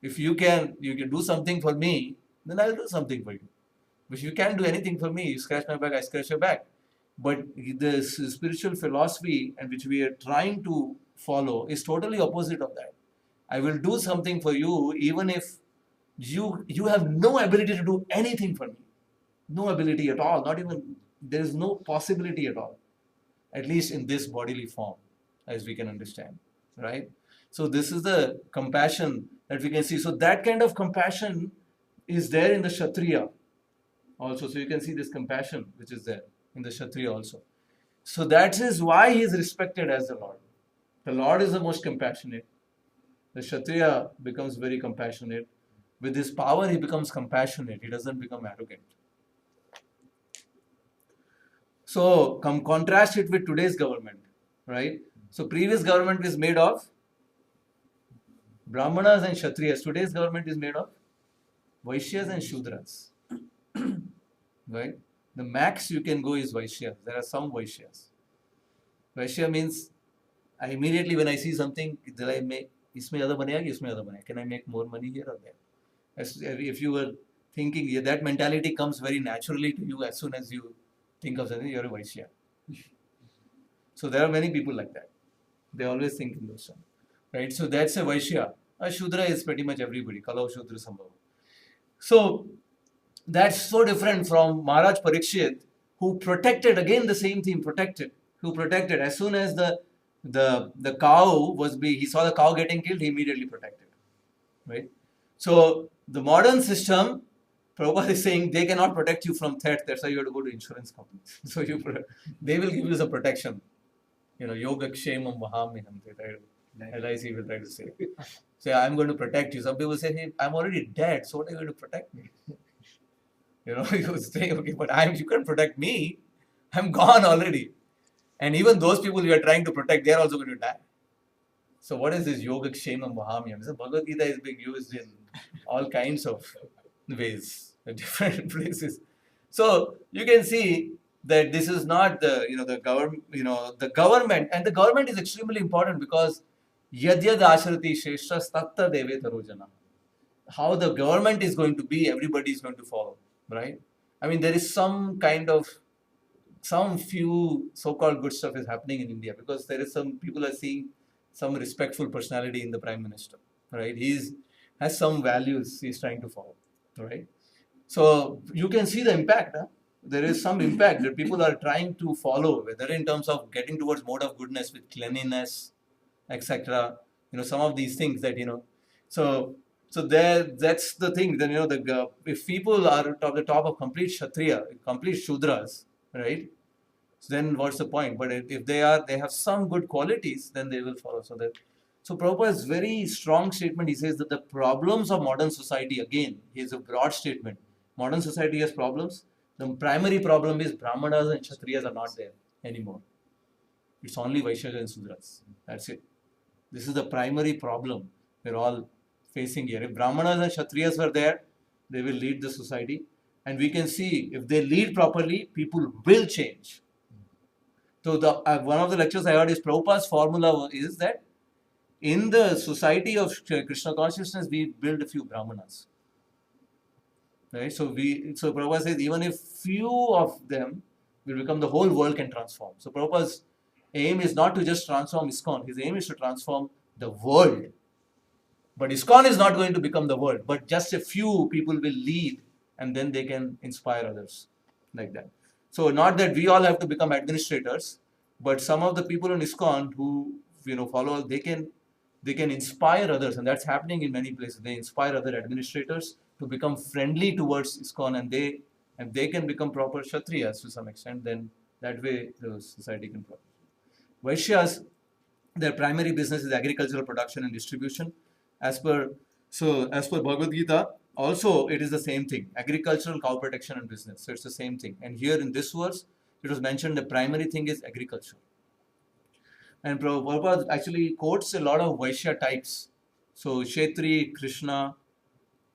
If you can do something for me, then I'll do something for you. But if you can't do anything for me, you scratch my back, I scratch your back. But the spiritual philosophy and which we are trying to follow is totally opposite of that. I will do something for you even if you have no ability to do anything for me. No ability at all. Not even, there is no possibility at all. At least in this bodily form, as we can understand. Right? So this is the compassion that we can see. So that kind of compassion is there in the Kshatriya also. So you can see this compassion which is there in the Kshatriya also. So that is why he is respected as the Lord. The Lord is the most compassionate. The Kshatriya becomes very compassionate. With his power, he becomes compassionate. He doesn't become arrogant. So contrast it with today's government, right? So previous government is made of Brahmanas and Kshatriyas. Today's government is made of Vaishyas and Shudras. Right? The max you can go is Vaishyas. There are some Vaishyas. Vaishya means I immediately when I see something, can I make more money here or there? If you were thinking, that mentality comes very naturally to you as soon as you think of something, you're a Vaishya. So there are many people like that. They always think in those terms. Right? So that's a Vaishya. A Shudra is pretty much everybody. Kalau Shudra Sambhava. So that's so different from Maharaj Parikshit, who protected, again the same theme, who protected. As soon as the cow he saw the cow getting killed, he immediately protected. Right? So the modern system, Prabhupada is saying they cannot protect you from theft. That's why you have to go to insurance companies. So they will give you some protection. Yoga Kshemam Vahamiham. LIC will try to say. Say, I'm going to protect you. Some people say, hey, I'm already dead. So what are you going to protect me? You say, okay, but you can't protect me. I'm gone already. And even those people you are trying to protect, they are also going to die. So what is this Yoga Kshemam Vahamiham? So Bhagavad Gita is being used in all kinds of ways, different places. So you can see that this is not the government, the government, and the government is extremely important because yad ashrati sheshas tatta deve tarojana. How the government is going to be, everybody is going to follow, right? I mean, there is some few so-called good stuff is happening in India because there is some people are seeing some respectful personality in the Prime Minister, right? Has some values he's trying to follow, right? So you can see the impact. There is some impact that people are trying to follow, whether in terms of getting towards mode of goodness with cleanliness, etc. Some of these things that So that's the thing. Then if people are at the top of complete Kshatriya, complete Shudras, right? So then what's the point? But if they have some good qualities, then they will follow. So Prabhupada's very strong statement, he says that the problems of modern society, again, is a broad statement. Modern society has problems. The primary problem is Brahmanas and Kshatriyas are not there anymore. It's only Vaishyas and Sudras. That's it. This is the primary problem we're all facing here. If Brahmanas and Kshatriyas were there, they will lead the society. And we can see if they lead properly, people will change. So one of the lectures I heard is Prabhupada's formula is that in the society of Krishna consciousness, we build a few Brahmanas. Right? So Prabhupada says even if few of them will become, the whole world can transform. So Prabhupada's aim is not to just transform ISKCON. His aim is to transform the world. But ISKCON is not going to become the world. But just a few people will lead and then they can inspire others like that. So not that we all have to become administrators, but some of the people in ISKCON who follow, they can inspire others, and that's happening in many places. They inspire other administrators to become friendly towards ISKCON, and they can become proper Kshatriyas to some extent. Then that way the society can progress. Vaishyas, their primary business is agricultural production and distribution. As per Bhagavad Gita, also it is the same thing. Agricultural, cow protection and business. So it's the same thing. And here in this verse, it was mentioned the primary thing is agriculture. And Prabhupada actually quotes a lot of Vaishya types. So Kshetri, Krishna,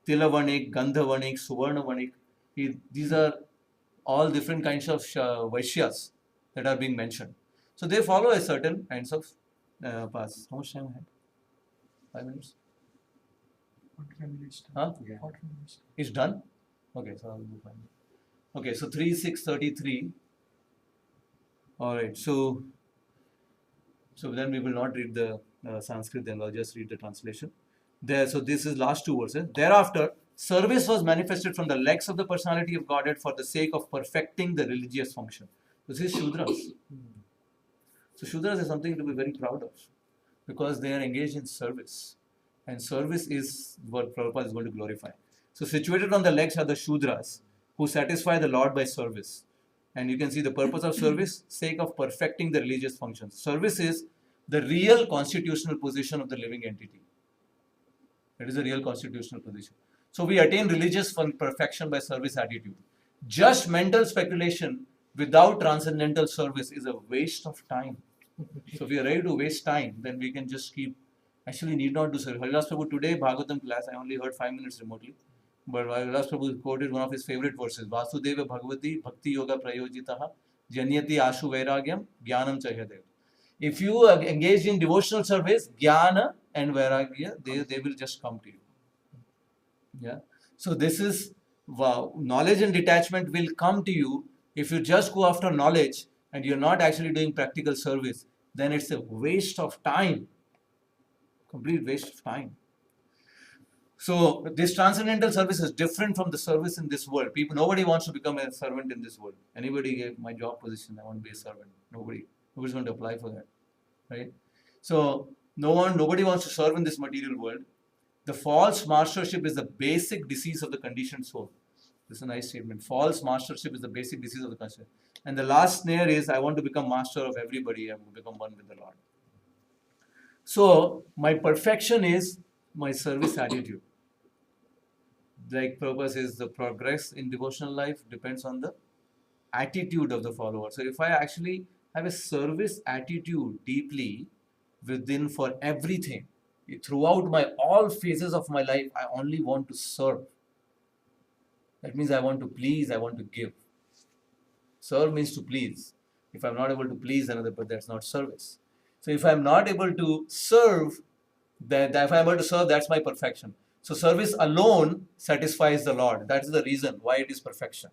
Tilavanik, Gandhavanik, Suvarnavanik. These are all different kinds of Vaishyas that are being mentioned. So they follow a certain kinds of paths. How much time I have? 5 minutes? 45 minutes. Huh? Yeah. 45 minutes. It's done? Okay, so I'll do 5 minutes. Okay, so 3:6:33. Alright, so then we will not read the Sanskrit, then we'll just read the translation. So this is last two verses. Thereafter, service was manifested from the legs of the personality of Godhead for the sake of perfecting the religious function. This is Shudras. So Shudras is something to be very proud of because they are engaged in service. And service is what Prabhupada is going to glorify. So situated on the legs are the Shudras who satisfy the Lord by service. And you can see the purpose of service, sake of perfecting the religious functions. Service is the real constitutional position of the living entity. That is the real constitutional position. So we attain religious perfection by service attitude. Just mental speculation without transcendental service is a waste of time. So if we are ready to waste time, then we can just keep, actually need not do service. Haridas Prabhu today, Bhagavatam class, I only heard 5 minutes remotely. But Haridas Prabhu quoted one of his favorite verses, Vasudeva Bhagavati Bhakti Yoga Prayojitaha Janyati Ashu Vairagyam Jnanam Chahyadev. If you are engaged in devotional service, Jnana and Vairagya, they will just come to you. Yeah. So this is, knowledge and detachment will come to you if you just go after knowledge and you're not actually doing practical service. Then it's a waste of time. Complete waste of time. So this transcendental service is different from the service in this world. Nobody wants to become a servant in this world. Anybody gave my job position, I want to be a servant. Nobody's going to apply for that, right? So nobody wants to serve in this material world. The false mastership is the basic disease of the conditioned soul. This is a nice statement. False mastership is the basic disease of the conditioned. And the last snare is, I want to become master of everybody. I want to become one with the Lord. So my perfection is my service attitude. Like Prabhupada says, the progress in devotional life depends on the attitude of the follower. So if I actually have a service attitude deeply within for everything, throughout all phases of my life, I only want to serve. That means I want to please, I want to give. Serve means to please. If I'm not able to please another, but that's not service. So if I'm not able to serve, if I'm able to serve, that's my perfection. So service alone satisfies the Lord. That's the reason why it is perfection.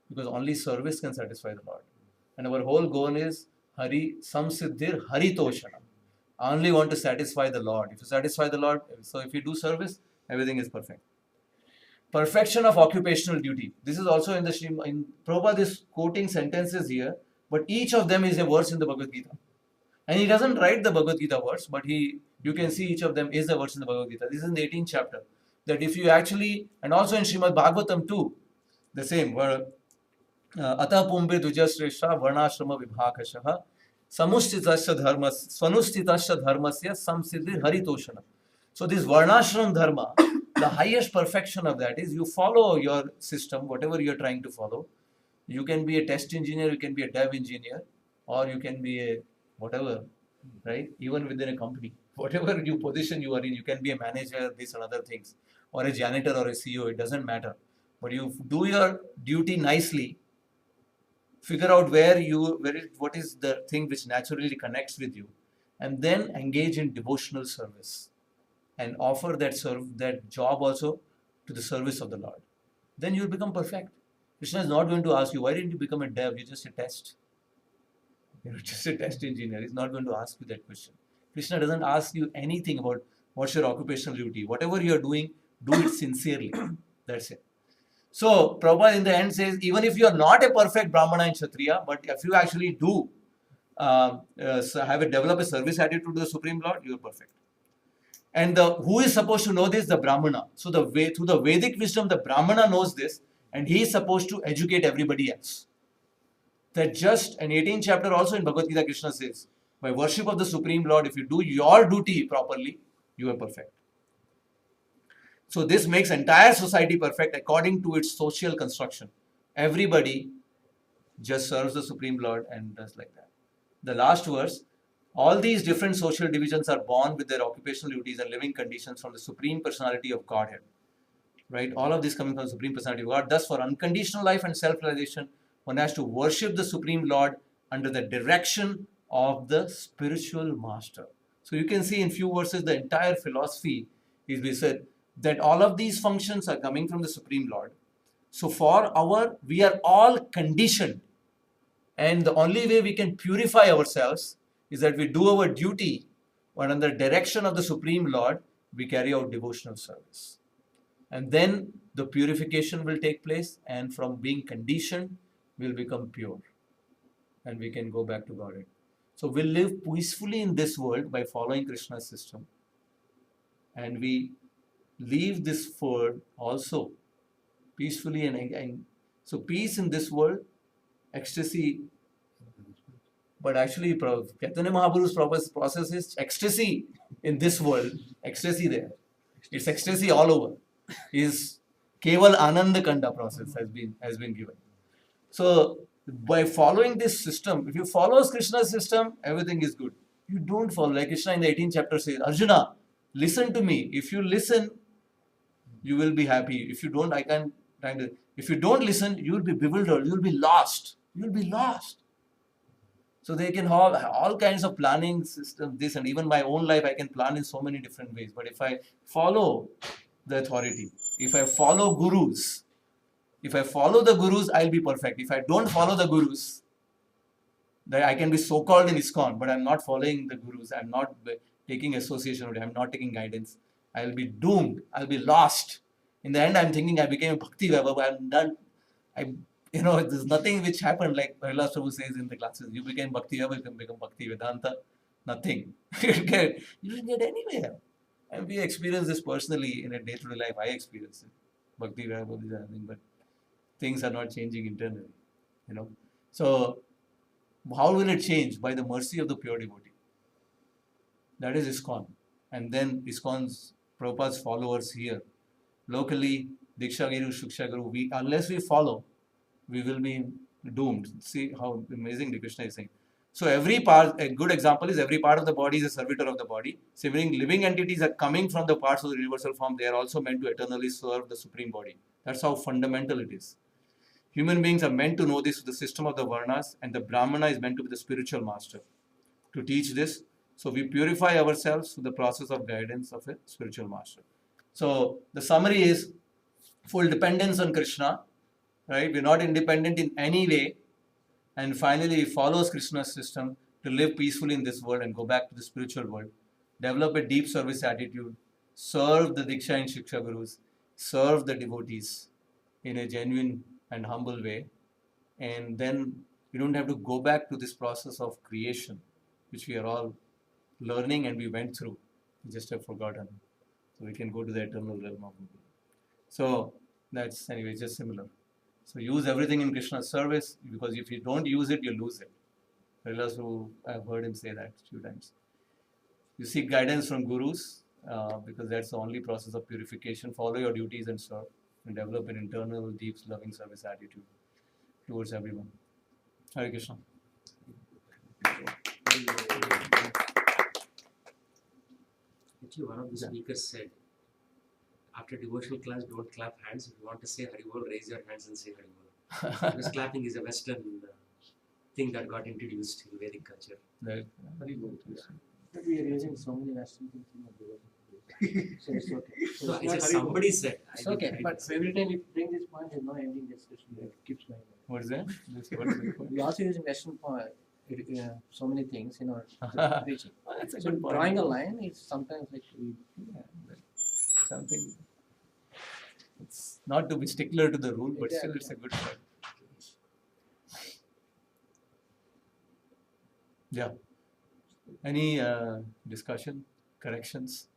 Because only service can satisfy the Lord. And our whole goal is Hari Samsiddhir Haritoshanam. I only want to satisfy the Lord. If you satisfy the Lord, so if you do service, everything is perfect. Perfection of occupational duty. This is also in Prabhupada is quoting sentences here, but each of them is a verse in the Bhagavad Gita. And he doesn't write the Bhagavad Gita verse, but you can see each of them is a verse in the Bhagavad Gita. This is in the 18th chapter. That if you actually, and also in Srimad Bhagavatam too, the same, where Ata Pumbe Dujasresha Varnashrama Vibhakashaha Samustitasya Dharmasya Samsiddhi Haritoshana. So this Varnashram Dharma, the highest perfection of that is you follow your system, whatever you're trying to follow. You can be a test engineer, you can be a dev engineer, or you can be a whatever, right? Even within a company, whatever position you are in, you can be a manager, this and other things, or a janitor or a CEO, it doesn't matter. But you do your duty nicely, figure out what is the thing which naturally connects with you, and then engage in devotional service and offer that job also to the service of the Lord. Then you will become perfect. Krishna is not going to ask you, why didn't you become a dev? You're just a test. You're just a test engineer. He's not going to ask you that question. Krishna doesn't ask you anything about what's your occupational duty. Whatever you're doing, do it sincerely. That's it. So Prabhupada in the end says, even if you're not a perfect Brahmana and Kshatriya, but if you actually do develop a service attitude to the Supreme Lord, you're perfect. And who is supposed to know this? The Brahmana. So through the Vedic wisdom, the Brahmana knows this, and he is supposed to educate everybody else. That just an 18th chapter also in Bhagavad Gita, Krishna says, by worship of the Supreme Lord, if you do your duty properly, you are perfect. So this makes entire society perfect according to its social construction. Everybody just serves the Supreme Lord and does like that. The last verse, all these different social divisions are born with their occupational duties and living conditions from the Supreme Personality of Godhead. right? All of this coming from the Supreme Personality of God. Thus, for unconditional life and self-realization, one has to worship the Supreme Lord under the direction of the spiritual master. So you can see in few verses the entire philosophy is we said that all of these functions are coming from the Supreme Lord. So we are all conditioned, and the only way we can purify ourselves is that we do our duty, and under the direction of the Supreme Lord, we carry out devotional service. And then the purification will take place, and from being conditioned, we'll become pure. And we can go back to Godhead. So we'll live peacefully in this world by following Krishna's system. And we leave this world also peacefully. And so peace in this world, ecstasy. But actually, Chaitanya Mahaprabhu's process is ecstasy in this world, ecstasy there. It's ecstasy all over. Is Keval Ananda Kanda process has been given. So by following this system, if you follow Krishna's system, everything is good. You don't follow, like Krishna in the 18th chapter says, Arjuna, listen to me. If you listen, you will be happy. If you don't, if you don't listen, you will be bewildered. You will be lost. You will be lost. So they can have all kinds of planning system, this, and even my own life, I can plan in so many different ways. But if I follow the authority, if I follow gurus, I'll be perfect. If I don't follow the gurus, that I can be so-called in ISKCON, but I'm not following the gurus. I'm not taking association with it. I'm not taking guidance. I'll be doomed. I'll be lost. In the end, I'm thinking I became a Bhakti Vaibhava. I'm done. There's nothing which happened, like Prahlad Prabhu says in the classes. You became Bhakti Vaibhava, you can become Bhakti Vedanta. Nothing. You didn't get anywhere. And we experience this personally in a day-to-day life. I experience it. Bhakti Vaibhava is anything, but things are not changing internally. So how will it change? By the mercy of the pure devotee. That is ISKCON. And then ISKCON's Prabhupada's followers here. Locally, Diksha Guru, Shiksha Guru, unless we follow, we will be doomed. See how amazing Krishna is saying. So a good example is every part of the body is a servitor of the body. So living entities are coming from the parts of the universal form. They are also meant to eternally serve the supreme body. That's how fundamental it is. Human beings are meant to know this with the system of the Varnas, and the Brahmana is meant to be the spiritual master to teach this. So we purify ourselves through the process of guidance of a spiritual master. So the summary is full dependence on Krishna, right? We're not independent in any way. And finally, we follow Krishna's system to live peacefully in this world and go back to the spiritual world. Develop a deep service attitude. Serve the Diksha and Shiksha Gurus. Serve the devotees in a genuine and humble way. And then we don't have to go back to this process of creation, which we are all learning and we went through. We just have forgotten. So we can go to the eternal realm of Guru. So that's anyway just similar. So use everything in Krishna's service, because if you don't use it, you lose it. I've heard him say that a few times. You seek guidance from gurus, because that's the only process of purification. Follow your duties and serve, and develop an internal, deep, loving service attitude towards everyone. Hare Krishna. Actually, one of the speakers said, after devotional class, don't clap hands. If you want to say Haribol, raise your hands and say Haribol. Because clapping is a Western thing that got introduced in Vedic culture. Right. Haribol. But we are using so many Western things in the devotion. So it's okay. So No, it's I not said Haribol. somebody said. It's okay. But every time we bring this point, there's no ending discussion. It keeps going. What is that? What is it? We're also using Western point. So many things in our preaching. Oh, that's a So good point. drawing a line is sometimes like Yeah, something. It's not to be stickler to the rule, but still it's a good point. Yeah. Any discussion, corrections?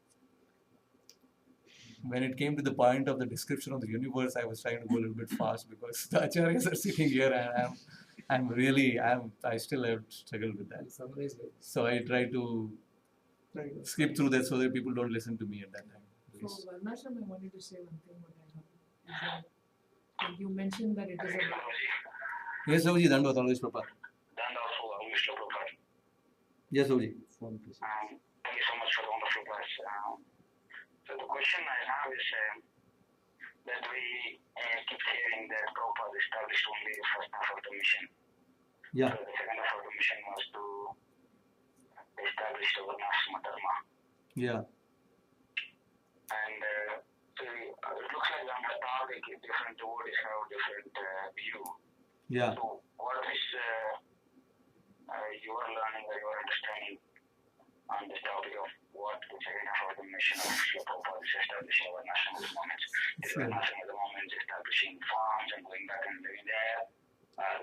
When it came to the point of the description of the universe, I was trying to go a little bit fast because the acharyas are sitting here and I still have struggled with that. So I try to skip through that so that people don't listen to me at that time. For Varnashram, I wanted to say one thing what I heard. Is that you mentioned that it is a Yes, Sahuji, Dandavata, always Prabhupada. Yes, Sahuji. Thank you so much for the wonderful class. So the question I have is, that we keep hearing that Prabhupada established only the first half of the mission. Yeah. So the second half of the mission was to establish the Varnashrama Dharma. Yeah. And so it looks like on the topic, different devotees have different view. Yeah. So what is your learning or your understanding on this topic of what the second half of the mission of Srila Prabhupada is establishing Varnashrama Dharma? Is Sure. Varnashrama Dharma establishing farms and going back and living there?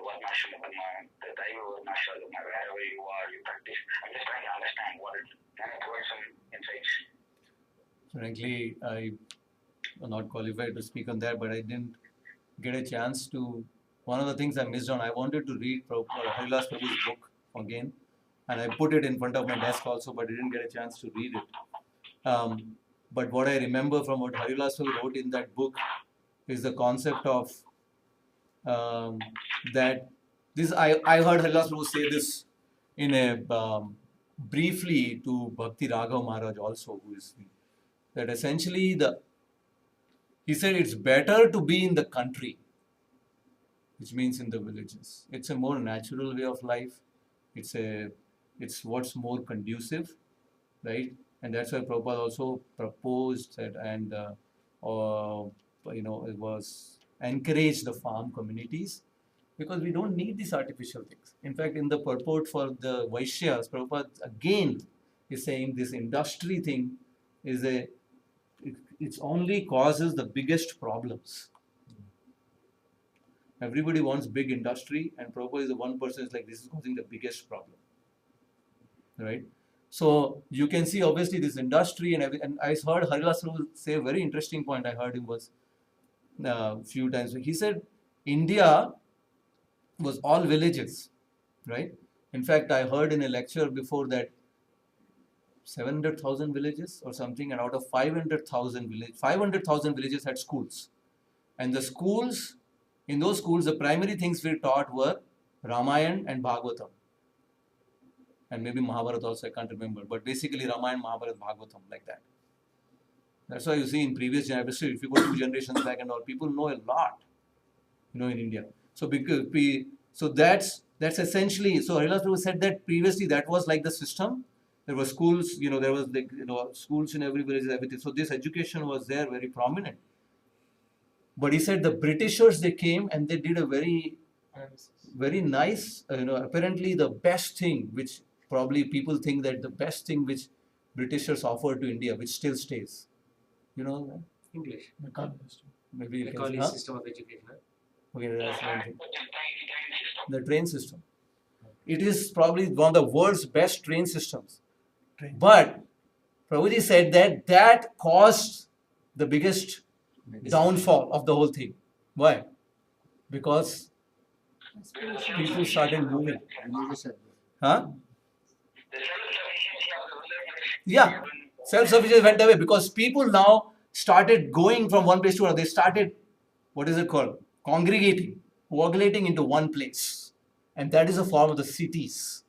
Varnashrama Dharma, the Daiva Varnashrama Dharma, wherever you are, you practice. I'm just trying to understand what it is. Can I provide some insights? Frankly, I am not qualified to speak on that, but I didn't get a chance to. One of the things I missed on, I wanted to read Harilas Prabhu's book again, and I put it in front of my desk also, but I didn't get a chance to read it. But what I remember from what Harilas Prabhu wrote in that book is the concept of that this. I heard Harilas Prabhu say this in a briefly to Bhakti Raghav Maharaj also, who is that essentially he said it's better to be in the country, which means in the villages. It's a more natural way of life. It's what's more conducive, right? And that's why Prabhupada also proposed that and it was encouraged the farm communities because we don't need these artificial things. In fact, in the purport for the Vaishyas, Prabhupada again is saying this industry thing is it only causes the biggest problems. Everybody wants big industry, and Prabhupada is the one person is like, this is causing the biggest problem, right? So you can see obviously this industry and I heard Harilas Prabhu say a very interesting point. I heard him was few times. He said India was all villages, right? In fact, I heard in a lecture before that 700,000 villages or something, and out of 500,000 villages had schools, and the schools. In those schools, the primary things we taught were Ramayana and Bhagavatam. And maybe Mahabharata also, I can't remember. But basically Ramayana, Mahabharata, Bhagavatam, like that. That's why you see in previous generations, if you go 2 generations back and all, people know a lot, in India. So that's essentially, so Harilas Prabhu said that previously that was like the system. There were schools, there was schools in every village, everything. So this education was there, very prominent. But he said the Britishers, they came and they did a very, very nice, apparently the best thing, which probably people think that the best thing which Britishers offered to India, which still stays. English. Maybe you can Macaulay say, system of education. Okay, that's one thing. The train system. It is probably one of the world's best train systems. But Prabhuji said that caused the biggest downfall of the whole thing. Why? Because people started moving. Huh? Yeah. Self-sufficiency went away because people now started going from one place to another. They started, what is it called? Congregating, coagulating into one place. And that is a form of the cities.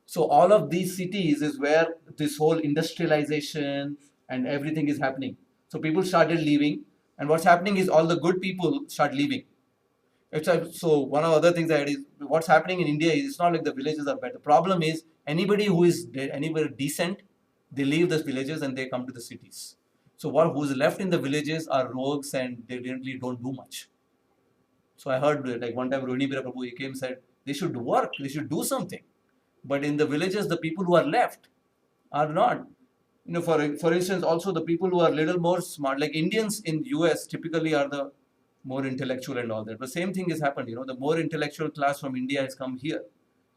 So all of these cities is where this whole industrialization and everything is happening. So people started leaving, and what's happening is all the good people start leaving. So one of the other things that is what's happening in India is it's not like the villages are bad. The problem is anybody decent, they leave the villages and they come to the cities. So who's left in the villages are rogues and they really don't do much. So I heard like one time Rohini Bira Prabhu, he came and said they should work, they should do something. But in the villages, the people who are left are not. For instance, also the people who are little more smart, like Indians in US typically are the more intellectual and all that. But same thing has happened, the more intellectual class from India has come here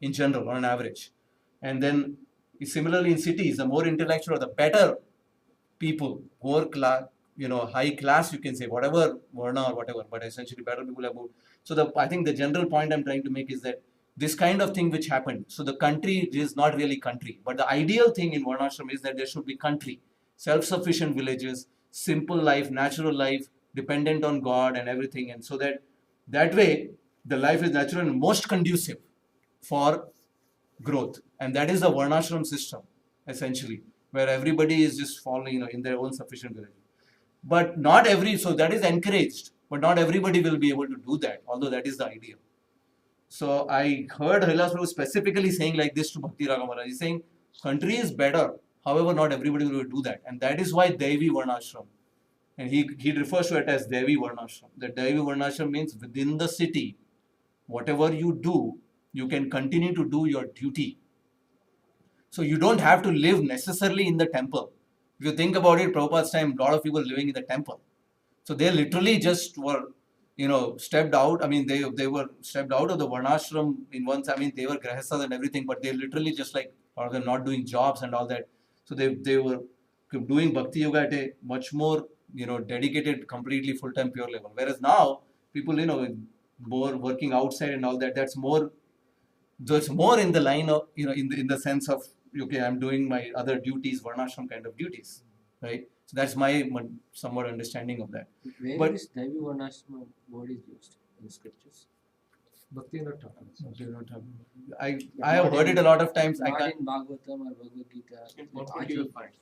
in general on an average. And then similarly in cities, the more intellectual or the better people, more class, high class you can say, whatever, Varna or whatever, but essentially better people about. So I think the general point I'm trying to make is that this kind of thing which happened. So the country is not really country, but the ideal thing in Varnashram is that there should be country, self-sufficient villages, simple life, natural life, dependent on God and everything. And so that way the life is natural and most conducive for growth. And that is the Varnashram system, essentially, where everybody is just following, in their own sufficient village. But not so that is encouraged, but not everybody will be able to do that, although that is the idea. So I heard Harilas Prabhu specifically saying like this to Bhakti Raghav Maharaj. He's saying, country is better, however, not everybody will do that. And that is why Devi Varnashram. And he refers to it as Devi Varnashram. The Devi Varnashram means within the city, whatever you do, you can continue to do your duty. So you don't have to live necessarily in the temple. If you think about it, Prabhupada's time, a lot of people living in the temple. So they literally just were, stepped out. I mean, they were stepped out of the Varnashram in once. I mean, they were grahasthas and everything, but they literally just like, or they're not doing jobs and all that. So they were doing Bhakti Yoga at a much more, dedicated, completely full-time pure level. Whereas now, people, more working outside and all that, that's more in the line of, in the sense of, okay, I'm doing my other duties, Varnashram kind of duties, right? So that's my somewhat understanding of that. Where But- this Devi Varnashram word is used in the scriptures? Bhakti not talking. I have heard it a lot of times. I Not can't. in Bhagavatam or Bhagavad Gita. In It's Purport you will find.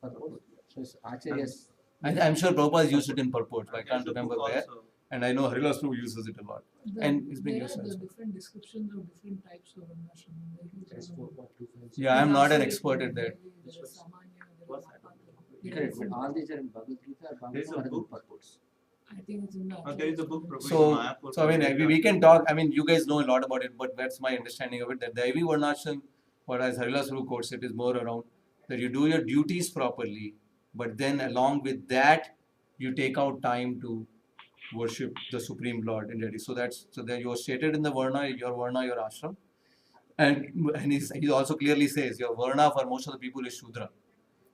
Purport. So it's Acharya's. I'm sure Prabhupada used it in purport. I There's can't a remember book where. also. And I know Harilas Prabhu uses it a lot. And it's been there used are the also. different descriptions of different types of Varnashram. That's There is, 4.25. Yeah, I'm not an Asari, expert at that. there is Samanya, there is What's Apatha. Correct, but all these are in Bhagavad Gita or There is a Bhagavatam or in book. purports. I think it's in the There is a book Prabhu So, Mayapur. so I mean, we can talk. I mean, you guys know a lot about it, but that's my understanding of it. That Devi Varnashram, what as Harilas Prabhu quotes it, is more around that you do your duties properly, but then along with that, you take out time to worship the Supreme Lord in Delhi. So that you are stated in the Varna, your ashram, and he also clearly says your Varna for most of the people is Shudra.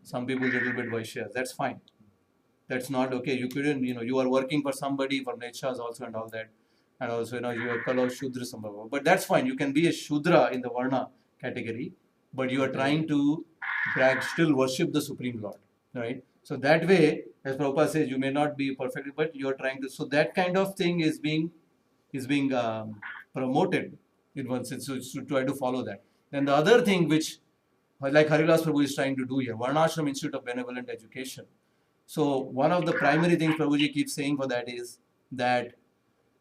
Some people little bit Vaishyas. That's fine. That's not okay. You couldn't, you are working for somebody from Nechas also and all that. And also, you are Kala Shudra Sambhava. But that's fine. You can be a Shudra in the Varna category, but you are trying to still worship the Supreme Lord. Right? So that way, as Prabhupada says, you may not be perfect, but you are trying to. So that kind of thing is being promoted in one sense. So to try to follow that. Then the other thing which, like Harilas Prabhu is trying to do here, Varnashram Institute of Benevolent Education. So one of the primary things Prabhuji keeps saying for that is that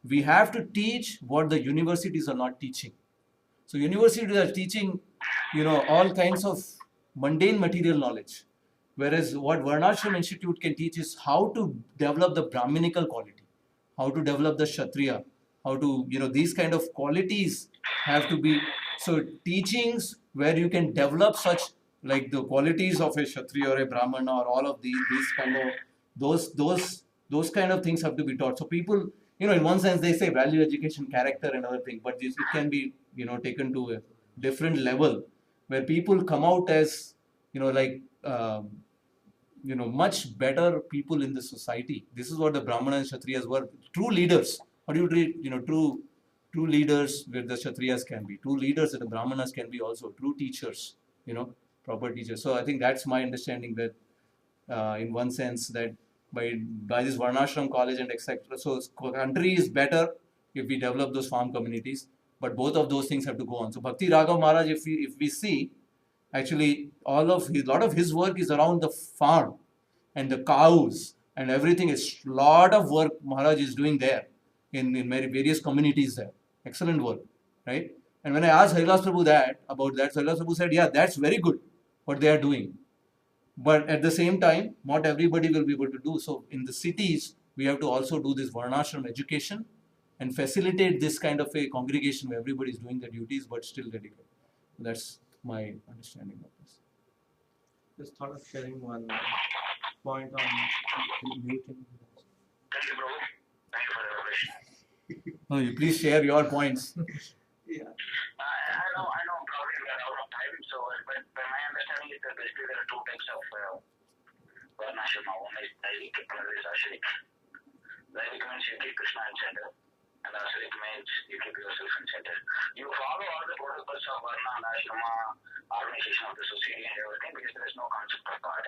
we have to teach what the universities are not teaching. So universities are teaching, all kinds of mundane material knowledge. Whereas what Varnashram Institute can teach is how to develop the Brahminical quality, how to develop the Kshatriya, how to, these kind of qualities have to be, so teachings where you can develop such, like the qualities of a Kshatriya or a Brahmana or all of these kind of, those kind of things have to be taught. So people, in one sense they say value education, character and other things, but it can be, taken to a different level where people come out as, much better people in the society. This is what the Brahmana and Kshatriyas were, true leaders. How do you treat, true leaders where the Kshatriyas can be, true leaders that the Brahmanas can be also, true teachers, proper teachers. So I think that's my understanding that in one sense that by this Varnashram college and etc. So country is better if we develop those farm communities, but both of those things have to go on. So Bhakti Raghav Maharaj, if we see, actually a lot of his work is around the farm and the cows and everything. Is lot of work Maharaj is doing there in various communities there. Excellent work, right? And when I asked Harilas Prabhu about that, Harilas Prabhu said, yeah, that's very good what they are doing. But at the same time, not everybody will be able to do. So in the cities, we have to also do this Varnashram education and facilitate this kind of a congregation where everybody is doing their duties but still dedicated. That's my understanding of this. Just thought of sharing one point on muting. Thank you, Prabhu. Thank you for the revelation. No, you please share your points. Yeah. I know, probably we are out of time, so, but my understanding is that basically there are two types of Varnashram. One is Daivik, another is Ashrik. Daivik means you keep Krishna in center, and Ashrik means you keep yourself in center. You follow all the protocols of Varna and Ashrama, organization of the society and everything, because there is no concept of God,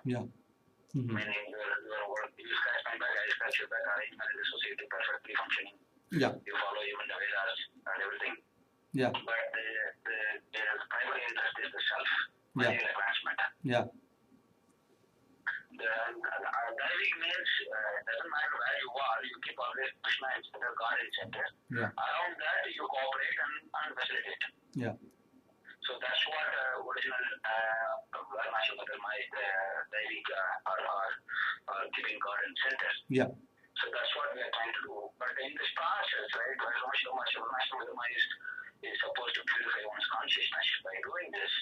Yeah. Mm-hmm. Meaning your work, you scratch my back, I scratch your back, arrangement in the society perfectly functioning. Yeah. You follow even the Vedas and everything. Yeah. But the primary interest is the self, Yeah. material advancement. Yeah. The Daivik center, garden center. Yeah. Around that, you cooperate and facilitate. Yeah. So that's what original Varnashram Dharma is, Daivik or giving garden center. Yeah. So that's what we are trying to do. But in this process, right, Varnashram Dharma is supposed to purify one's consciousness. By doing this,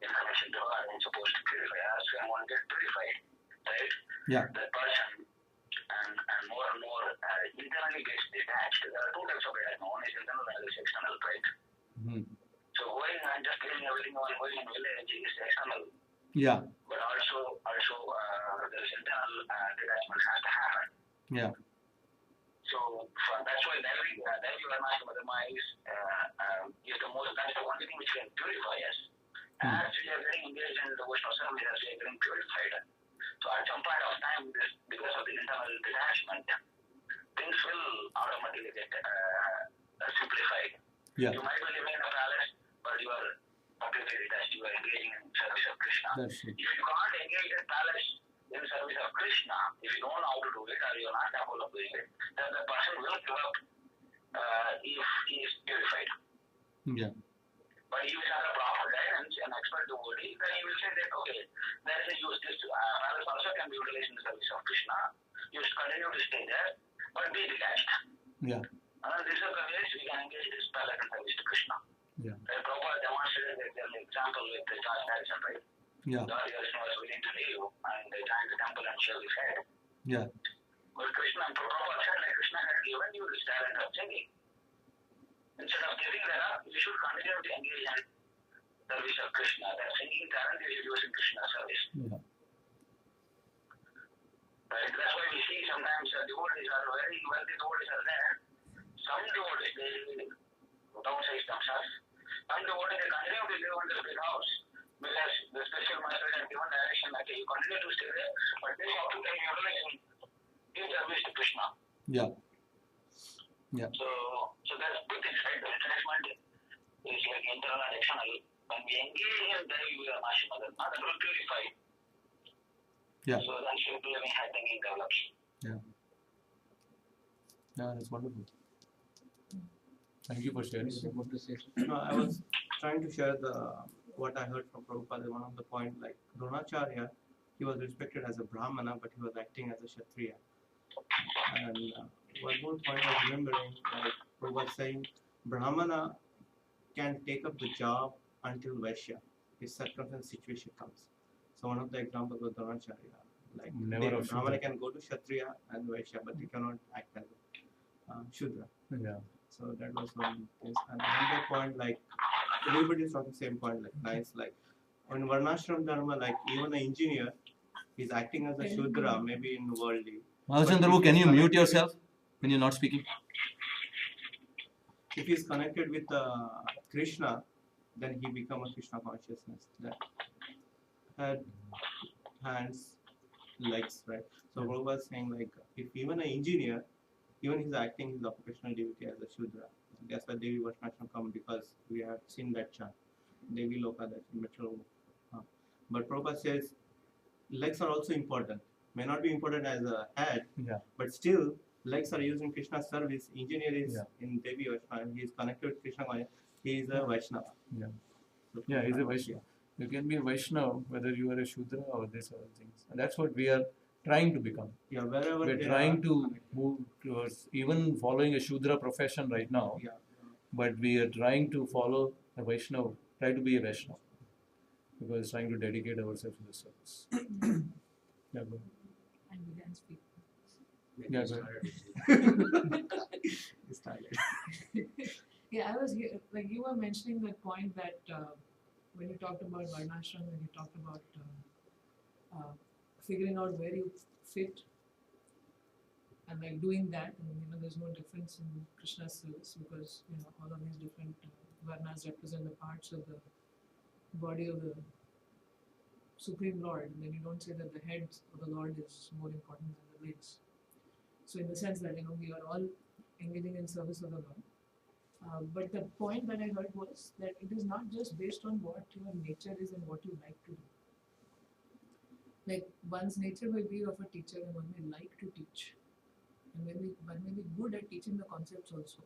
in connection to God, it's supposed to purify us, and one get purified, right? Yeah. The person and more internally gets detached. There are two types of detachment. One is internal, and other is external, right? Hmm. So going and just giving everything one going in village is external, Yeah. but also there is internal detachment has to happen. Yeah. So that's why Devi Varnashram Dharma is the most, that's the only thing which can purify us. As we are getting engaged in devotional service, as we are getting purified. So at some point of time, because of the internal detachment, things will automatically get simplified. Yeah. You might be living in a palace, but you are completely detached. You are engaging in service of Krishna. That's it. If you can't engage in palace in service of Krishna, if you don't know how to do it or you are not capable of doing it, then the person will give up if he is purified. Yeah. But if he has a proper guidance and expert devotee, then he will say that, okay, there is a use. This palace also can be utilized in the service of Krishna. You should continue to stay there, but be detached. Yeah. And these are the ways we can engage this palace in service to Krishna. Yeah. Prabhupada demonstrated the example with the George Harrison, right? Yeah. George Harrison was willing to leave and they joined the temple and shave his head. Yeah. But Prabhupada said, like, Krishna had given you this talent of singing. Instead of giving that up, you should continue to engage in service of Krishna. That singing talent you should use in Krishna's service. Yeah. Right? That's why we see sometimes devotees are very wealthy devotees are there. Some devotees, they downsize themselves. Some devotees, they continue to live in this big house because the special master has given direction, okay, you continue to stay there, but this often can be utilized in service to Krishna. Yeah. Yeah. So that's good things, right? The detachment is like internal and external. When we engage in Devi Varnashram Dharma, that will purify. Yeah. So then spiritual living high thinking develops. Yeah. Yeah, that's wonderful. Thank you for sharing. Yes, you want to say something? No, I was trying to share what I heard from Prabhupada. One of the point, like Dronacharya, he was respected as a Brahmana, but he was acting as a Kshatriya. And one more point I was remembering, like Prabhupada saying, Brahmana can take up the job until Vaishya, if circumstance situation comes. So one of the examples was Dronacharya. Like Never of Brahmana Shudra. can go to Kshatriya and Vaishya, but he cannot act as a Shudra. Yeah. So that was one case. And another point, like everybody is talking same point, like nice, like on Varnashram Dharma, like even an engineer is acting as a Shudra, maybe in worldly. Mahachandra, can you mute yourself when you're not speaking? If he is connected with Krishna, then he become a Krishna consciousness. That head, hands, legs, right? So Prabhupada was saying like if even an engineer, even he's acting his occupational duty as a Shudra. That's why Devi Varnashram come, because we have seen that chart. Devi Loka, that metro. But Prabhupada says legs are also important. May not be important as a head, Yeah. but still legs are used in Krishna's service. Engineer is Yeah. in Devi Vaishnava. He is connected with Krishna. He is a Vaishnava. Yeah. So, Yeah, he's a Vaishnava. You can be a Vaishnava whether you are a Shudra or this other things. And that's what we are trying to become. Yeah, wherever We're they trying are to connected. move towards even following a Shudra profession right now, Yeah. but we are trying to follow a Vaishnava, try to be a Vaishnava. Because trying to dedicate ourselves to the service. Yeah, go ahead. And we can speak. Yeah, It's go harder. It's tired. Yeah, I was here, like you were mentioning that point that when you talked about Varnashram, when you talked about figuring out where you fit and like doing that, and there's no difference in Krishna's service because all of these different Varnas represent the parts of the body of the Supreme Lord, and then you don't say that the head of the Lord is more important than the legs. So in the sense that we are all engaging in service of the Lord. But the point that I heard was that it is not just based on what your nature is and what you like to do. Like one's nature will be of a teacher and one may like to teach. and when we good at teaching the concepts also.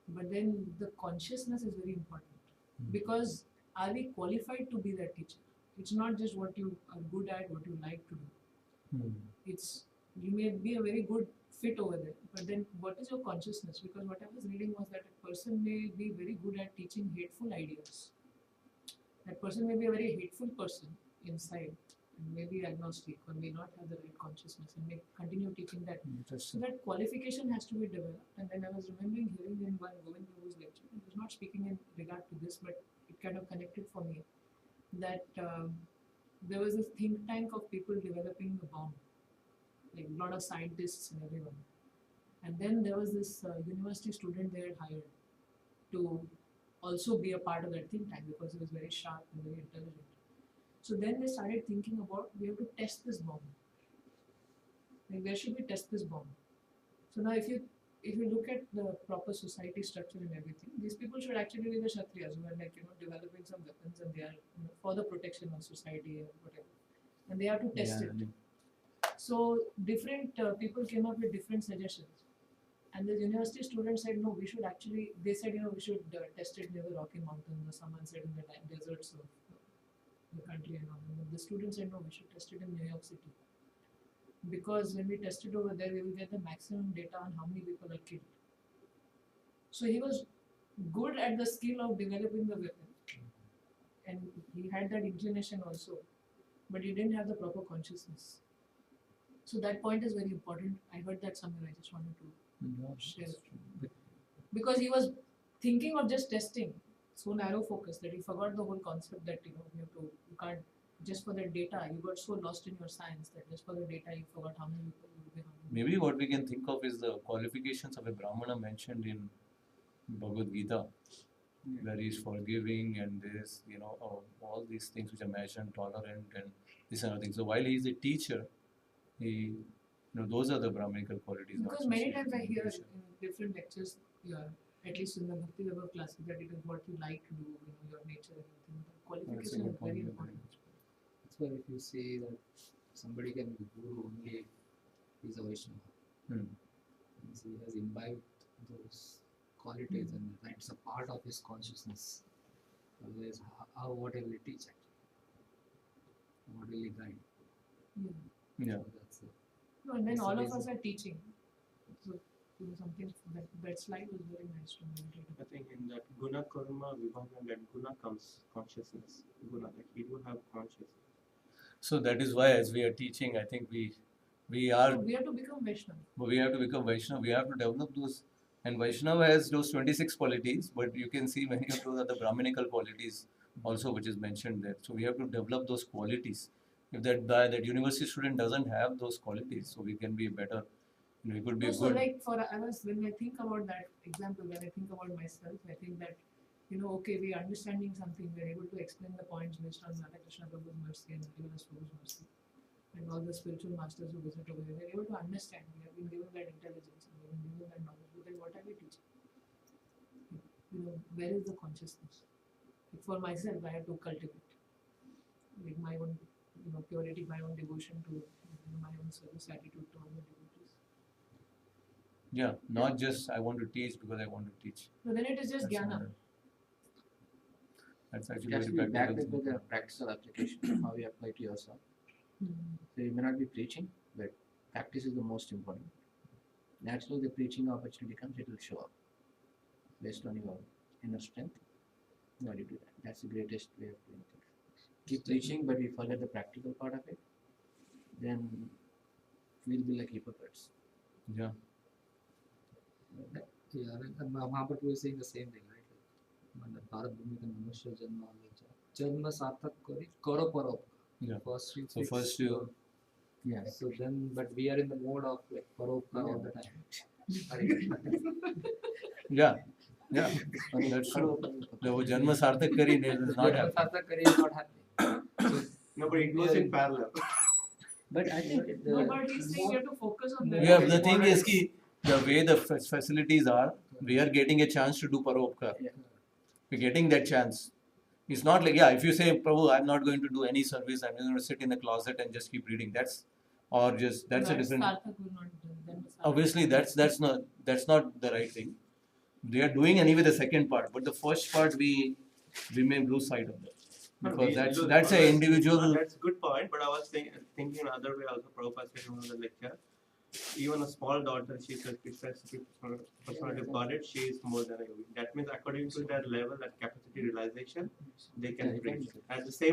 But then the consciousness is very important, because are we qualified to be that teacher? It's not just what you are good at, what you like to do. It's, you may be a very good fit over there, but then what is your consciousness? Because what I was reading was that a person may be very good at teaching hateful ideas. That person may be a very hateful person inside, and may be agnostic or may not have the right consciousness and may continue teaching that. So Interesting. that qualification has to be developed. And then I was remembering hearing in one Govind Prabhu's lecture, he was not speaking in regard to this, but it kind of connected for me, that there was this think tank of people developing the bomb, like a lot of scientists and everyone. And then there was this university student they had hired to also be a part of that think tank, because he was very sharp and very intelligent. So then they started thinking about, we have to test this bomb. Like, where should we test this bomb? So now if you look at the proper society structure and everything, these people should actually be the Kshatriyas who are, like, developing some weapons, and they are, for the protection of society and whatever. And they have to test it. So different people came up with different suggestions. And the university students said, no, we should actually, they said, we should test it near the Rocky Mountains, or someone said in the deserts of the country and all. And the students said, no, we should test it in New York City. Because when we test it over there, we will get the maximum data on how many people are killed. So he was good at the skill of developing the weapon. And he had that inclination also. But he didn't have the proper consciousness. So that point is very important. I heard that somewhere, I just wanted to share. Because he was thinking of just testing, so narrow focus that he forgot the whole concept that you can't, just for the data, you got so lost in your science that just for the data you forgot how many people will be harmed. Maybe what we can think of is the qualifications of a Brahmana mentioned in Bhagavad Gita, where he is forgiving and there is, all these things which are mentioned, tolerant and this and other things. So while he is a teacher, he, those are the Brahminical qualities. Because many times I hear in different lectures, at least in the Bhakti level classes, that it is what you like to do, your nature and everything. The qualification is very important. That's why if you say that somebody can be guru only if he's a Vaishnava. Means he has imbibed those qualities and it's a part of his consciousness. Otherwise, what will he teach actually? What will he guide? Yeah. So that's No, and then That's all of amazing. us are teaching. So something that slide was very nice to meditate I about. think in that guna karma vibhaga, that guna comes consciousness. Guna, like he do have consciousness. So that is why, as we are teaching, I think we are So we have to become Vaishnava. we have to become Vaishnava. We have to develop those. And Vaishnava has those 26 qualities, but you can see many of those are the Brahminical qualities also, which is mentioned there. So we have to develop those qualities. If that university student doesn't have those qualities, so we can be better. We could be No, so good. like when I think about that example, when I think about myself, I think that okay, we are understanding something, we are able to explain the points based on Radha Krishna Prabhu's mercy and Harivalas Prabhu's mercy, and all the spiritual masters who visit over there. We are able to understand. We have been given that intelligence, and we have been given that knowledge. But then, what are we teaching? Where is the consciousness? Like for myself, I have to cultivate, like my own, purity, my own devotion to my own service attitude to all the devotees. Yeah, not just I want to teach because I want to teach. No, then it is just That's jnana. not- That's it actually has to very be backed practical. up with a practical application, how you apply to yourself. So you may not be preaching, but practice is the most important. Naturally, the preaching opportunity comes, it will show up based on your inner strength. You want to do that. That's the greatest way of doing things. Keep preaching, but we forget the practical part of it. Then we'll be like hypocrites. Yeah. Yeah, and Mahaprabhu is saying the same thing, right? Like, Bharat Bhumi ka manusya janma lecha. Janma sarthak kari karo paropkar. Yeah. First you So fix first you Yeah. So then, but we are in the mode of like paropkar all the time. yeah. That's true. The Janma Sarthak Kari is not happening. Sarthak kari is not happening. No, but it goes in parallel. But I think No, but he's saying you have to focus on that. Yeah, the thing is ki, the way the facilities are, we are getting a chance to do Paropkar. Yeah. We're getting that chance. It's not like, if you say, Prabhu, I'm not going to do any service, I'm just going to sit in the closet and just keep reading. That's a different. Sarthak will not do that. then the Obviously, that's not the right thing. They are doing anyway the second part, but the first part we may lose sight of that because that's an individual. That's a good point, but I was thinking another way also. Prabhupada said in one of the lecture, even a small daughter, she says, personality of Godhead, she is more than a yogi. That means according to their level, that capacity realization, they can reach. At the same